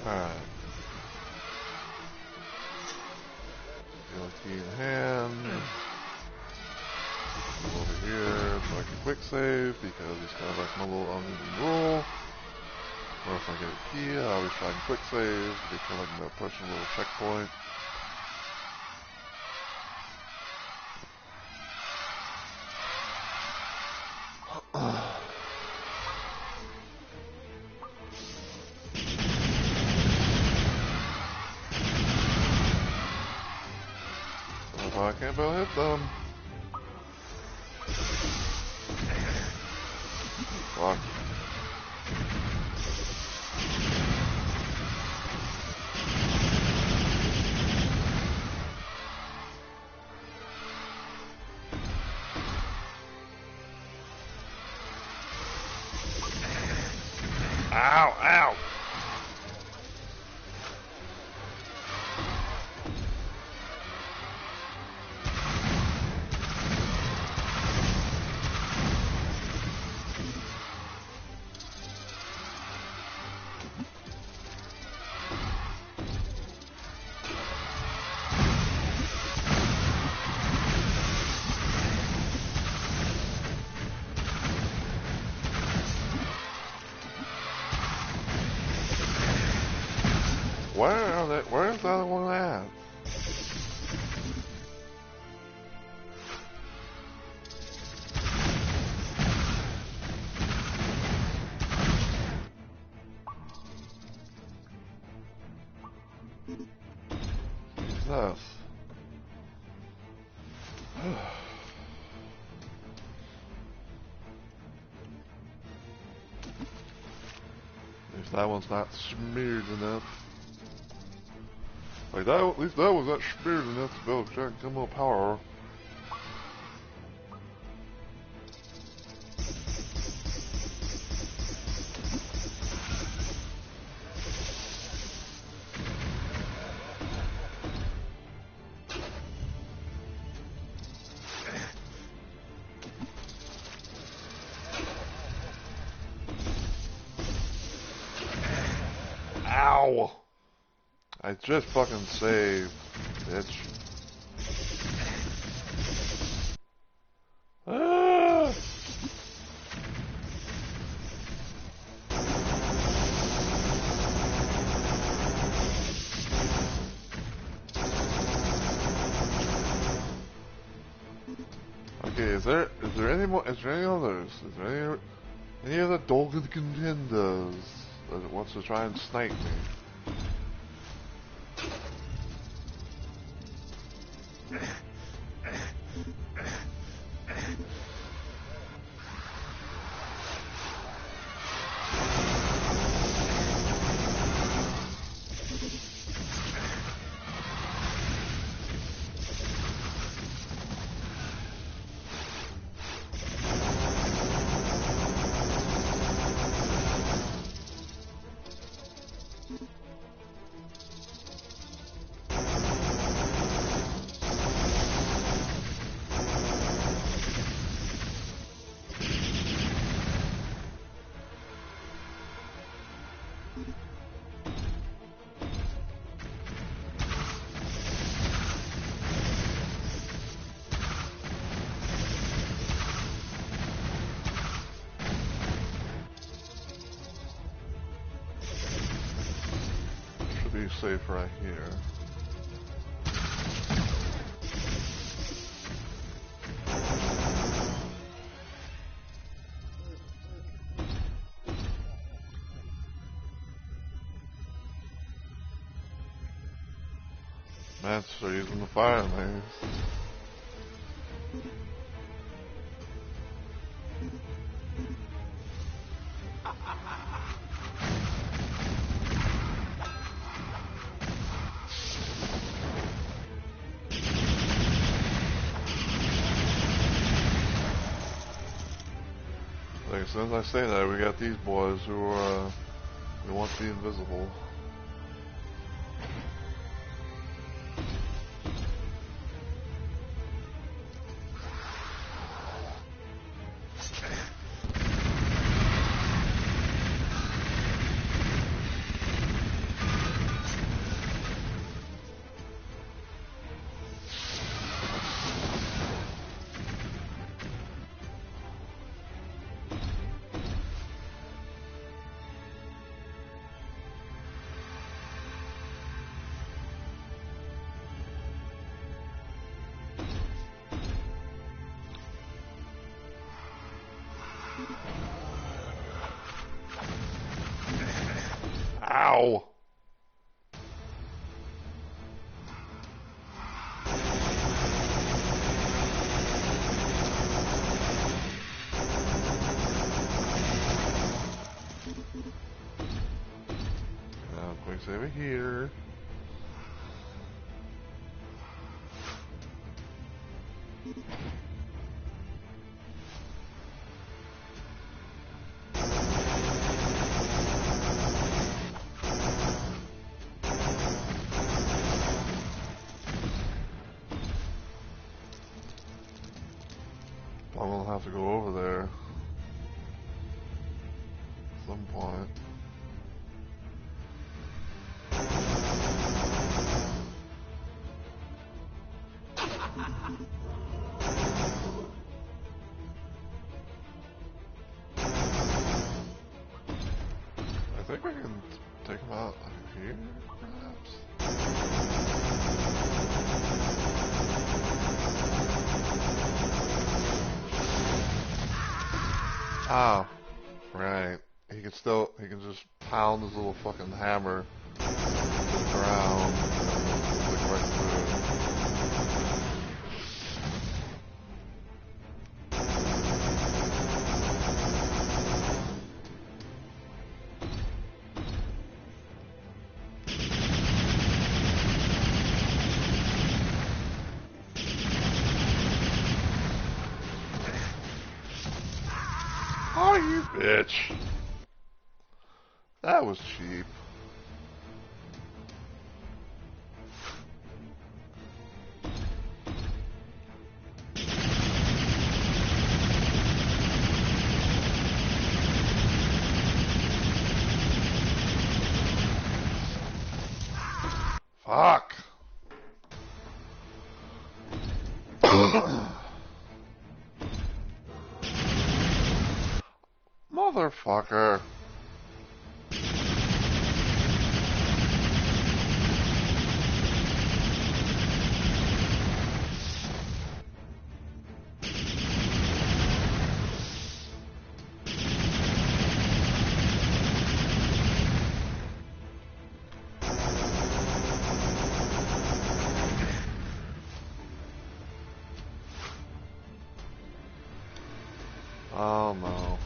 Alright. Got a key in hand. Go over here so I can quick save because it's kind of like my little unwritten rule. Or if I get a key, I always try and quick save because like my personal little checkpoint. I can't barely hit them. Fuck. Ow, ow! Where's the other one at? What's this? At least that one's not smeared enough. Like that, at least that was that spirit enough to build some more power. Ow! I just fucking saved, bitch. Ah! Okay, is there any more? Is there any others? Is there any other dogged contenders that wants to try and snipe me? Be safe right here. Master using the fire maze. Like, as soon as I say that, we got these boys who want to be invisible. Ow! Now, quick save it here. I'm gonna have to go over there at some point. I think I can take him out here, perhaps? Ah, right. He can just pound his little fucking hammer to the ground and click right through. Oh, you bitch. That was cheap. Fuck. Motherfucker. Oh no.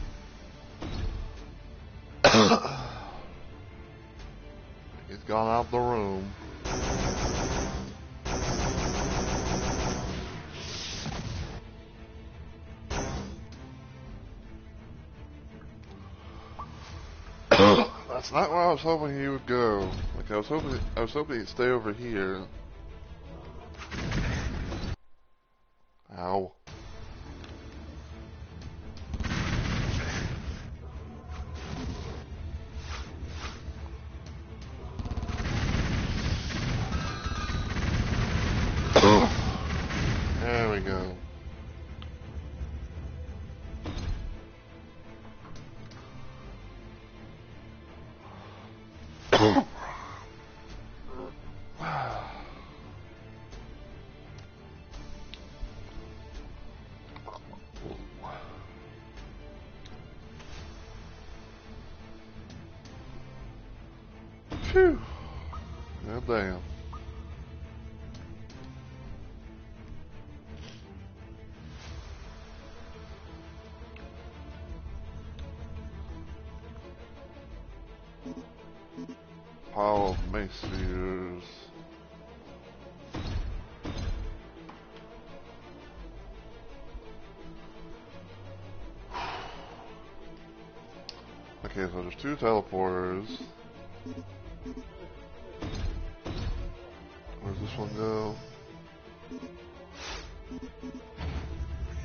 He's gone out the room. That's not where I was hoping he would go. Like I was hoping he'd stay over here. Ow. There we go. Phew. God damn. Pile of mace spheres. Okay, so there's two teleporters. Where's this one go?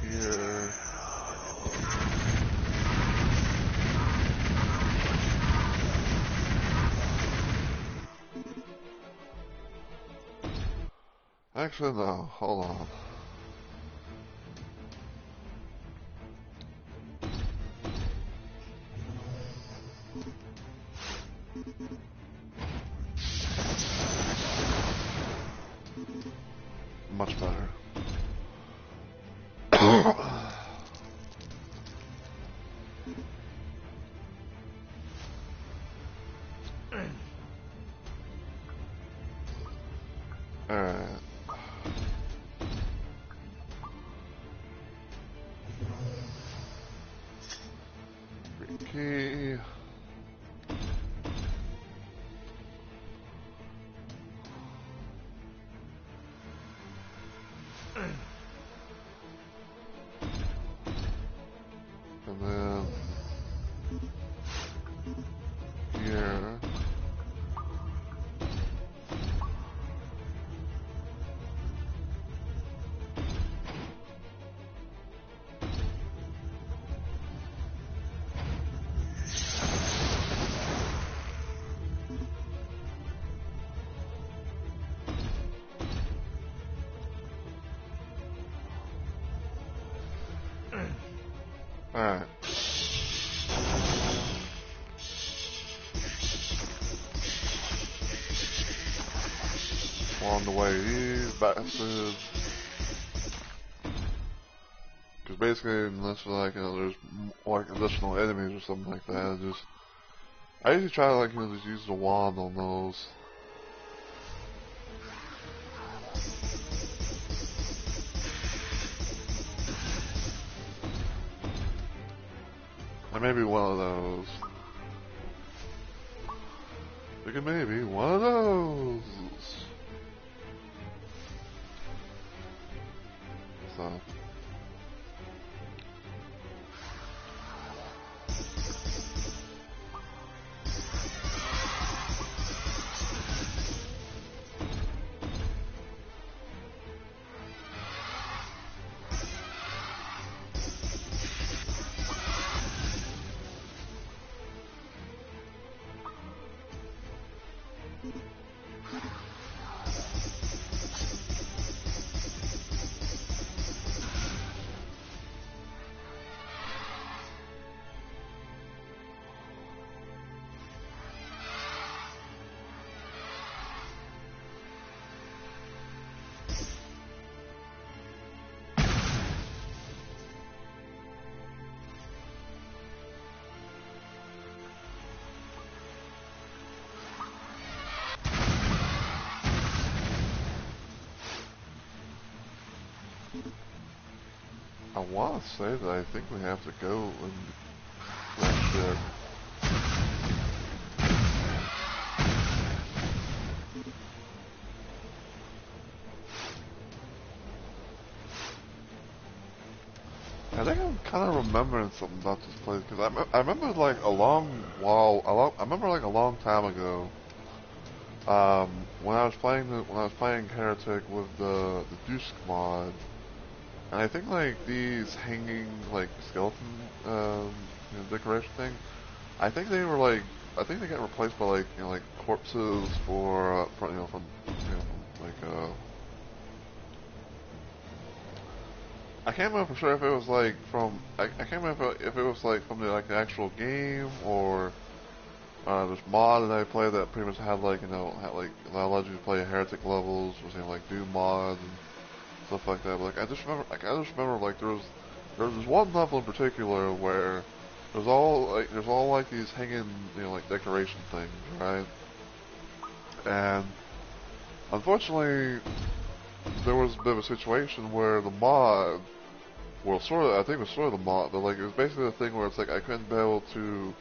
Here. Actually, no. Hold on. Much better. Alright. Key. And then here. Alright. On the way, these bastards. Because basically, unless like there's like additional enemies or something like that, I usually try to like just use the wand on those. Or maybe one of those. Look at maybe one of those. So. want to say that I think we have to go and that shit. I think I'm kind of remembering something about this place because I remember like a long while, I remember like a long time ago, when I was playing Heretic with the Dusk mod, and I think like these hanging like skeleton decoration thing, I think they were like I think they got replaced by like like corpses from like I can't remember for sure if it was like from I can't remember if it was like from the actual game or this mod that I played that pretty much had like had like allowed you to play heretic levels, was like do mods and stuff like that. But like I just remember like there was this one level in particular where there's all like these hanging like decoration things, right? And unfortunately there was a bit of a situation where the mod, well, sort of, I think it was sort of the mod, but like it was basically the thing where it's like I couldn't be able to,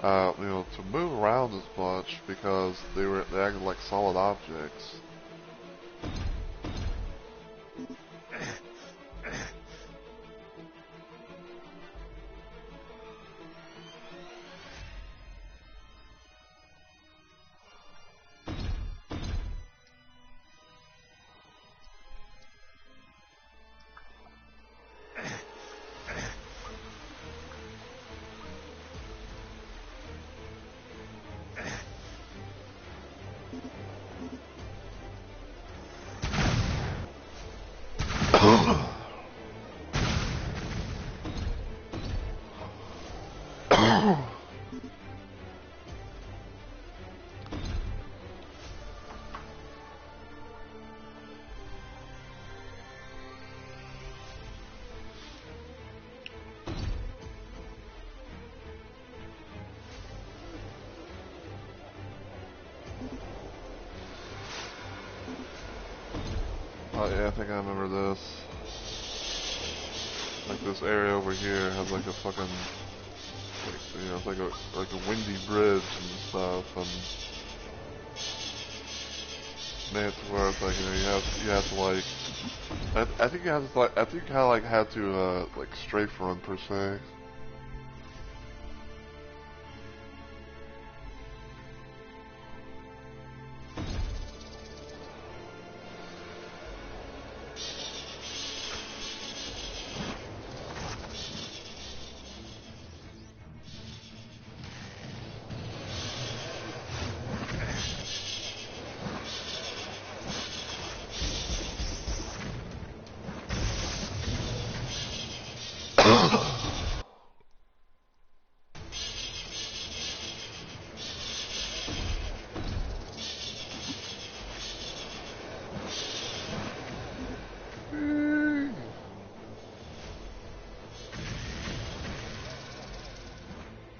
to move around as much because they acted like solid objects. Oh yeah, I think I remember this. Like this area over here has like a fucking, like, it's like a windy bridge and stuff, and made it to where it's like you have to like, I think you have to like, I think you kind of like had to like strafe run per se.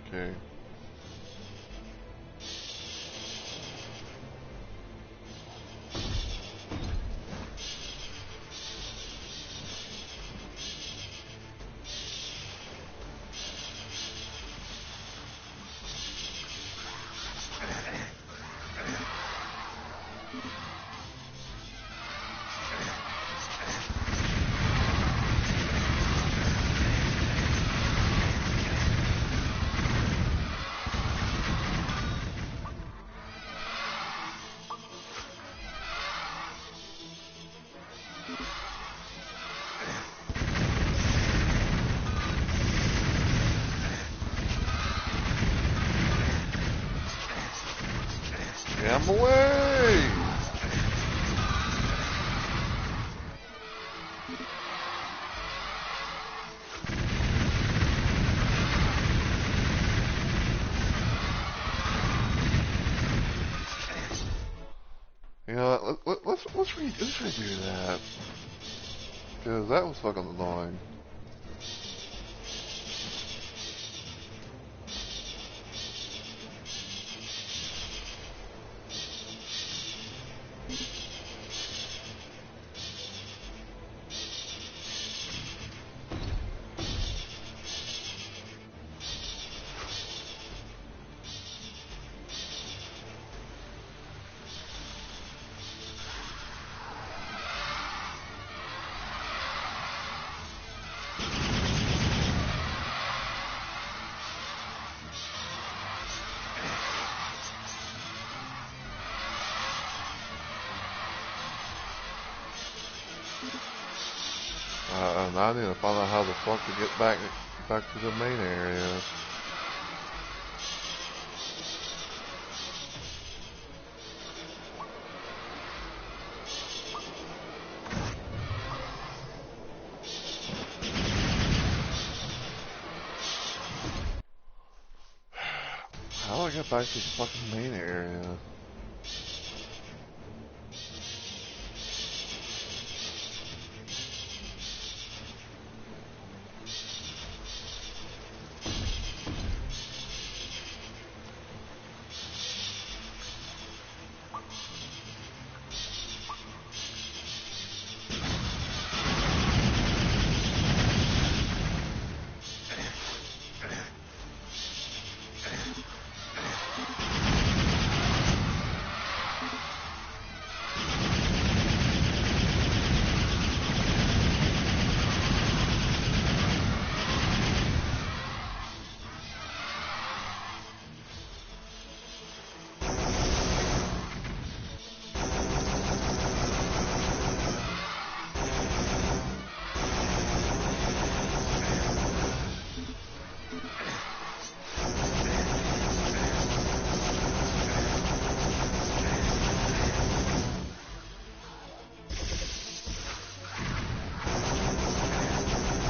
Okay. Get him away! You know what, let's redo that. Because that was fucking annoying. Now I need to find out how the fuck to get back to the main area. How do I get back to the fucking main area?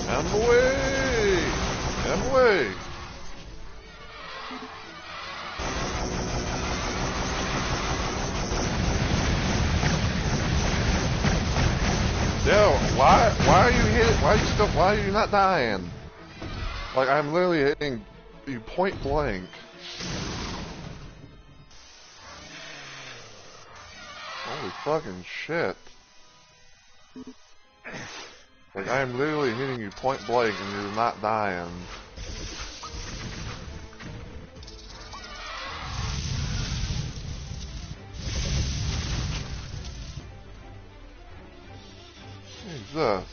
Out of the way! Out of the way! Yo, why are you hitting? Why are you not dying? Like, I'm literally hitting you point blank. Holy fucking shit. Like, I am literally hitting you point blank and you're not dying. Jesus.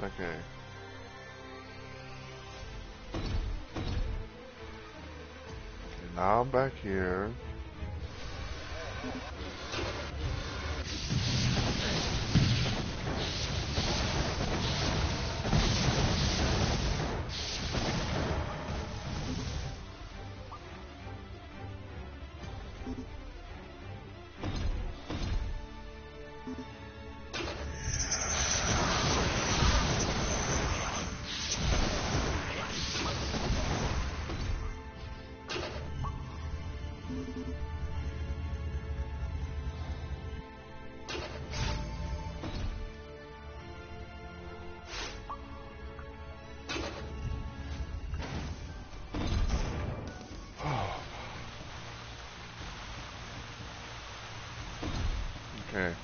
Okay. Now I'm back here. Okay.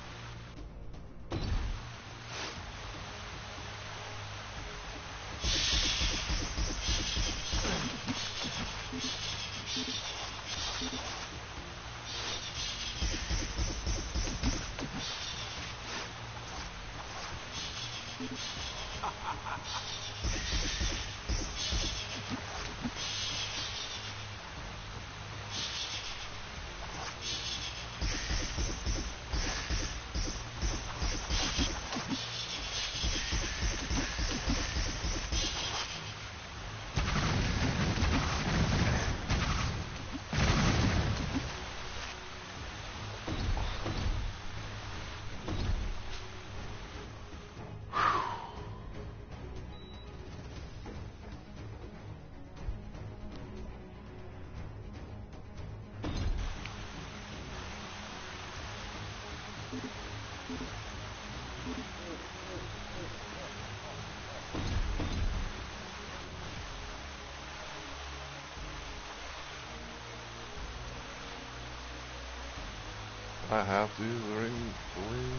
I have to ring the wings.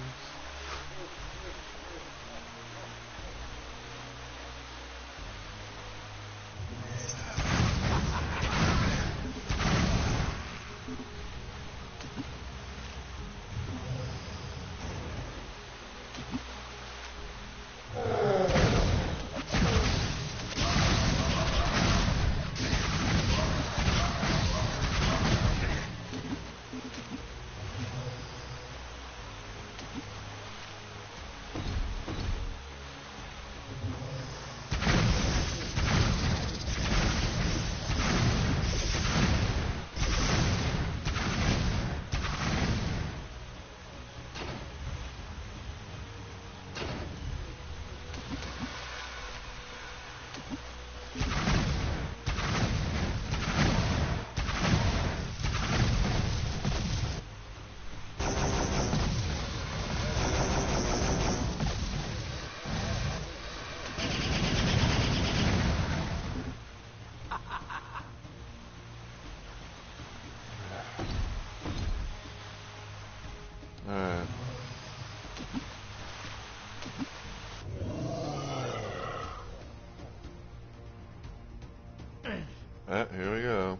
Here we go.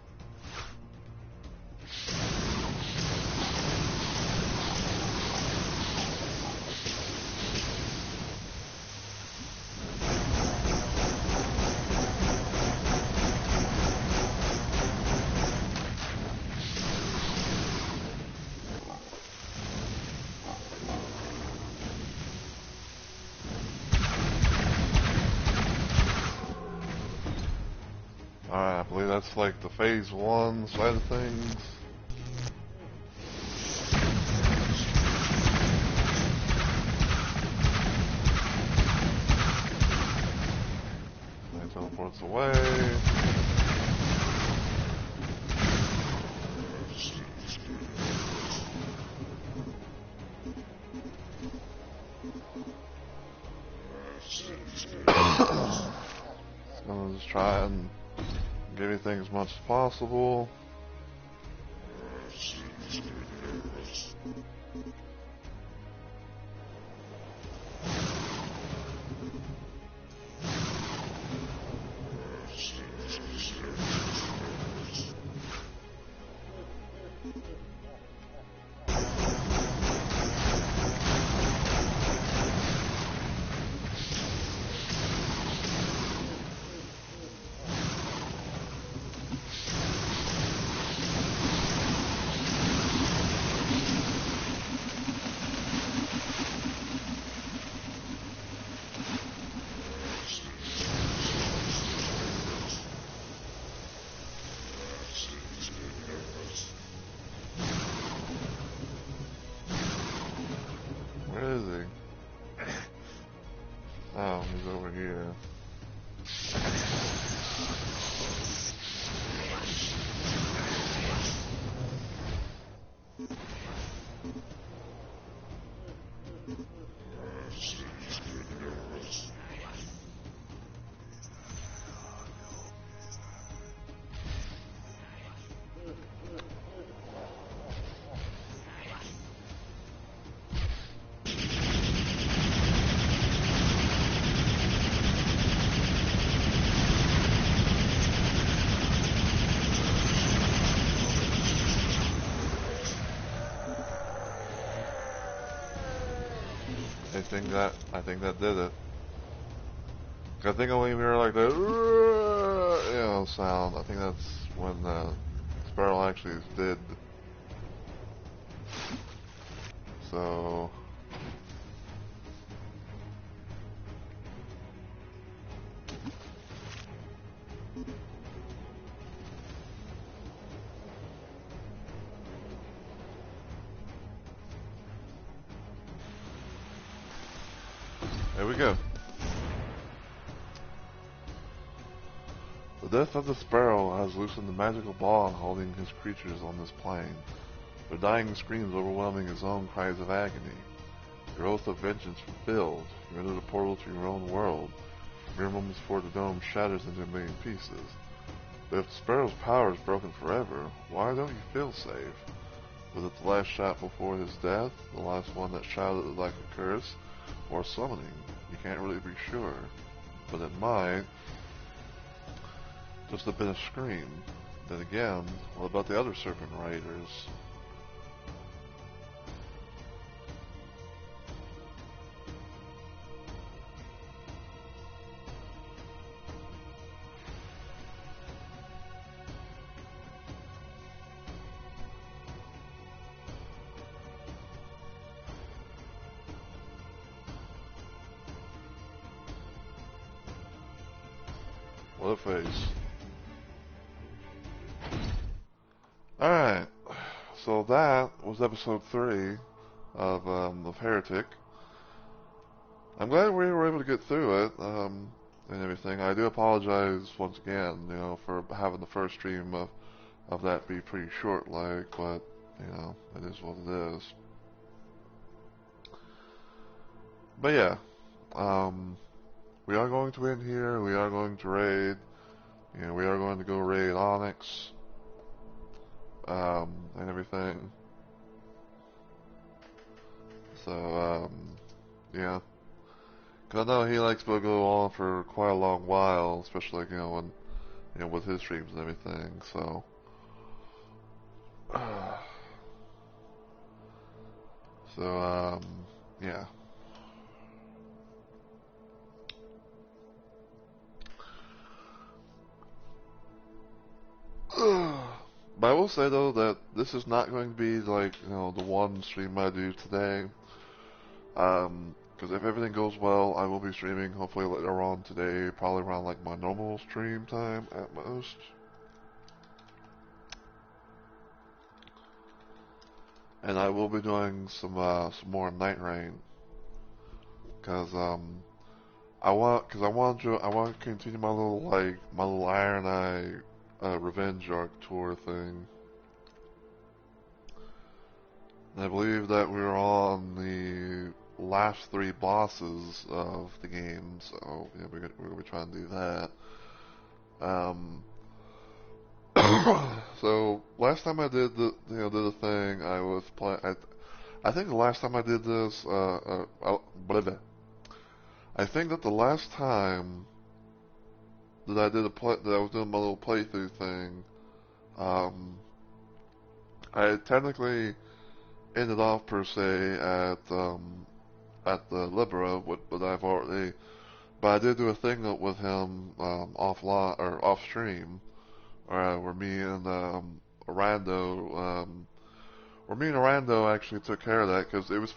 Alright, I believe that's like the phase 1 side of things. It teleports away. So just try and give anything as much as possible. Where is he? Oh, he's over here. I think that did it. I think when you hear like the sound, I think that's when Sparrow actually is dead. So there we go. The death of the Sparrow has loosened the magical bond holding his creatures on this plane. Their dying screams overwhelming his own cries of agony. Your oath of vengeance fulfilled. You entered a portal to your own world. Mere moments before the dome shatters into a million pieces. But if the Sparrow's power is broken forever, why don't you feel safe? Was it the last shot before his death? The last one that shouted like a curse? Or summoning? You can't really be sure. But it might just have been a scream. Then again, what about the other Serpent Raiders? What a face. Alright, so that was episode 3 of Heretic. I'm glad we were able to get through it, and everything. I do apologize once again, for having the first stream of that be pretty short, but, it is what it is. But yeah, we are going to end here, we are going to raid, we are going to go raid Onyx, and everything. So, yeah. Because I know he likes to go on for quite a long while, especially, when with his streams and everything. So, so yeah. But I will say though that this is not going to be like the one stream I do today. Because if everything goes well, I will be streaming hopefully later on today, probably around like my normal stream time at most. And I will be doing some more Night Rain, because I want to continue my little Iron Eye Revenge Arc tour thing. And I believe that we're on the last 3 bosses of the game, so yeah, we're gonna be trying to do that. So last time I did did the thing, I was playing. I think the last time I did this, I think that the last time that I did that I was doing my little playthrough thing, I technically ended off per se at the Libera, but I did do a thing with him off stream, where me and Rando actually took care of that, because it was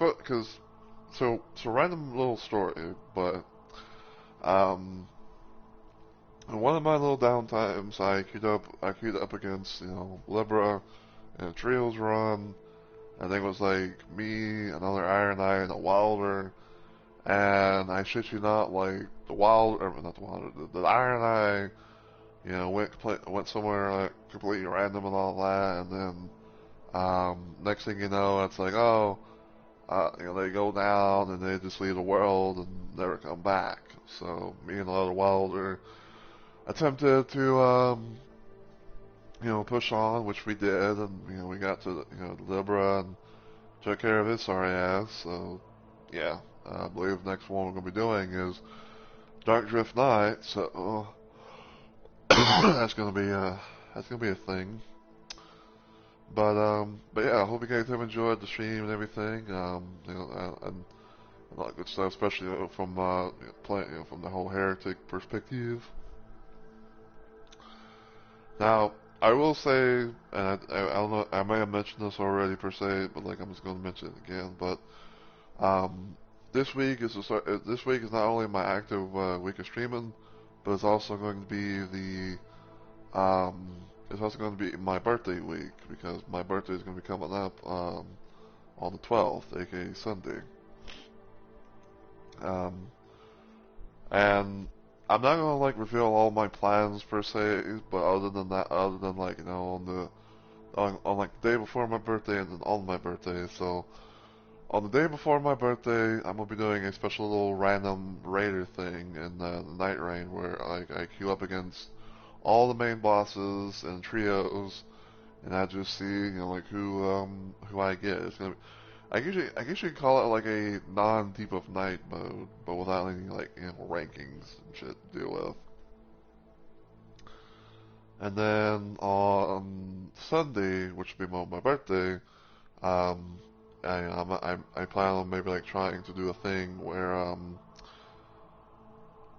so random little story, but in one of my little downtimes I queued up against Libra and a trios run. I think it was like me, another Iron Eye, and a Wilder. And I shit you not, like the Iron Eye, went somewhere like completely random and all that, and then next thing you know, it's like, oh, they go down and they just leave the world and never come back. So me and another Wilder attempted to push on, which we did, and we got to Libra and took care of his sorry ass. So yeah, I believe the next one we're gonna be doing is Dark Drift Night. So that's gonna be a thing. But yeah, I hope you guys have enjoyed the stream and everything. And a lot of good stuff, especially from from the whole heretic perspective. Now, I will say, and I don't know, I may have mentioned this already per se, but like I'm just going to mention it again. But this week is not only my active week of streaming, but it's also going to be my birthday week, because my birthday is going to be coming up on the 12th, aka Sunday. And I'm not gonna like reveal all my plans per se, but other than like on like the day before my birthday and then on my birthday. So on the day before my birthday, I'm gonna be doing a special little random raider thing in the Night Rain, where I queue up against all the main bosses and trios, and I just see like who I get. It's gonna be, I guess you could call it like a non-Deep of Night mode, but without any like rankings and shit to deal with. And then on Sunday, which would be my birthday, um, I plan on maybe like trying to do a thing where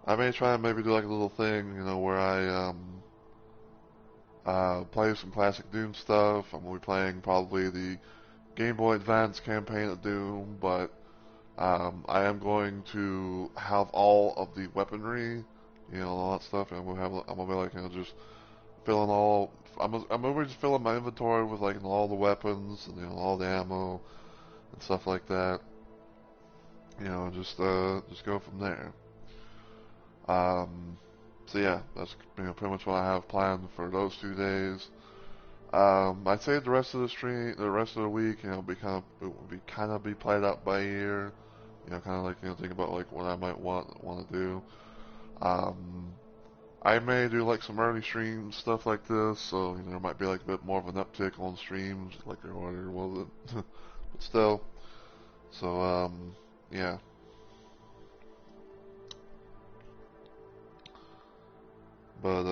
I may try and maybe do like a little thing, where I play some classic Doom stuff. I'm gonna be playing probably the Game Boy Advance campaign of Doom, but I am going to have all of the weaponry, all that stuff. And I'm gonna be like, just filling all. I'm gonna be just filling my inventory with like all the weapons and all the ammo and stuff like that. Just go from there. So yeah, that's pretty much what I have planned for those 2 days. I'd say the rest of the rest of the week, it will be played out by ear. Kind of like think about like what I might want to do. I may do like some early streams, stuff like this, so there might be like a bit more of an uptick on streams, like there already wasn't, but still. So yeah. But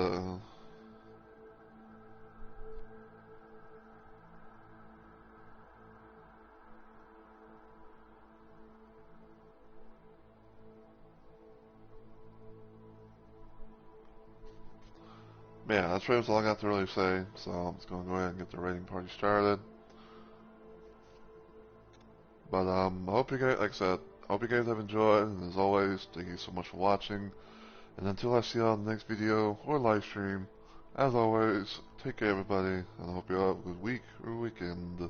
yeah, that's pretty much all I got to really say. So I'm just gonna go ahead and get the rating party started. But I hope you guys, like I said, I hope you guys have enjoyed. And as always, thank you so much for watching. And until I see you on the next video or live stream, as always, take care, everybody, and I hope you have a good week or weekend.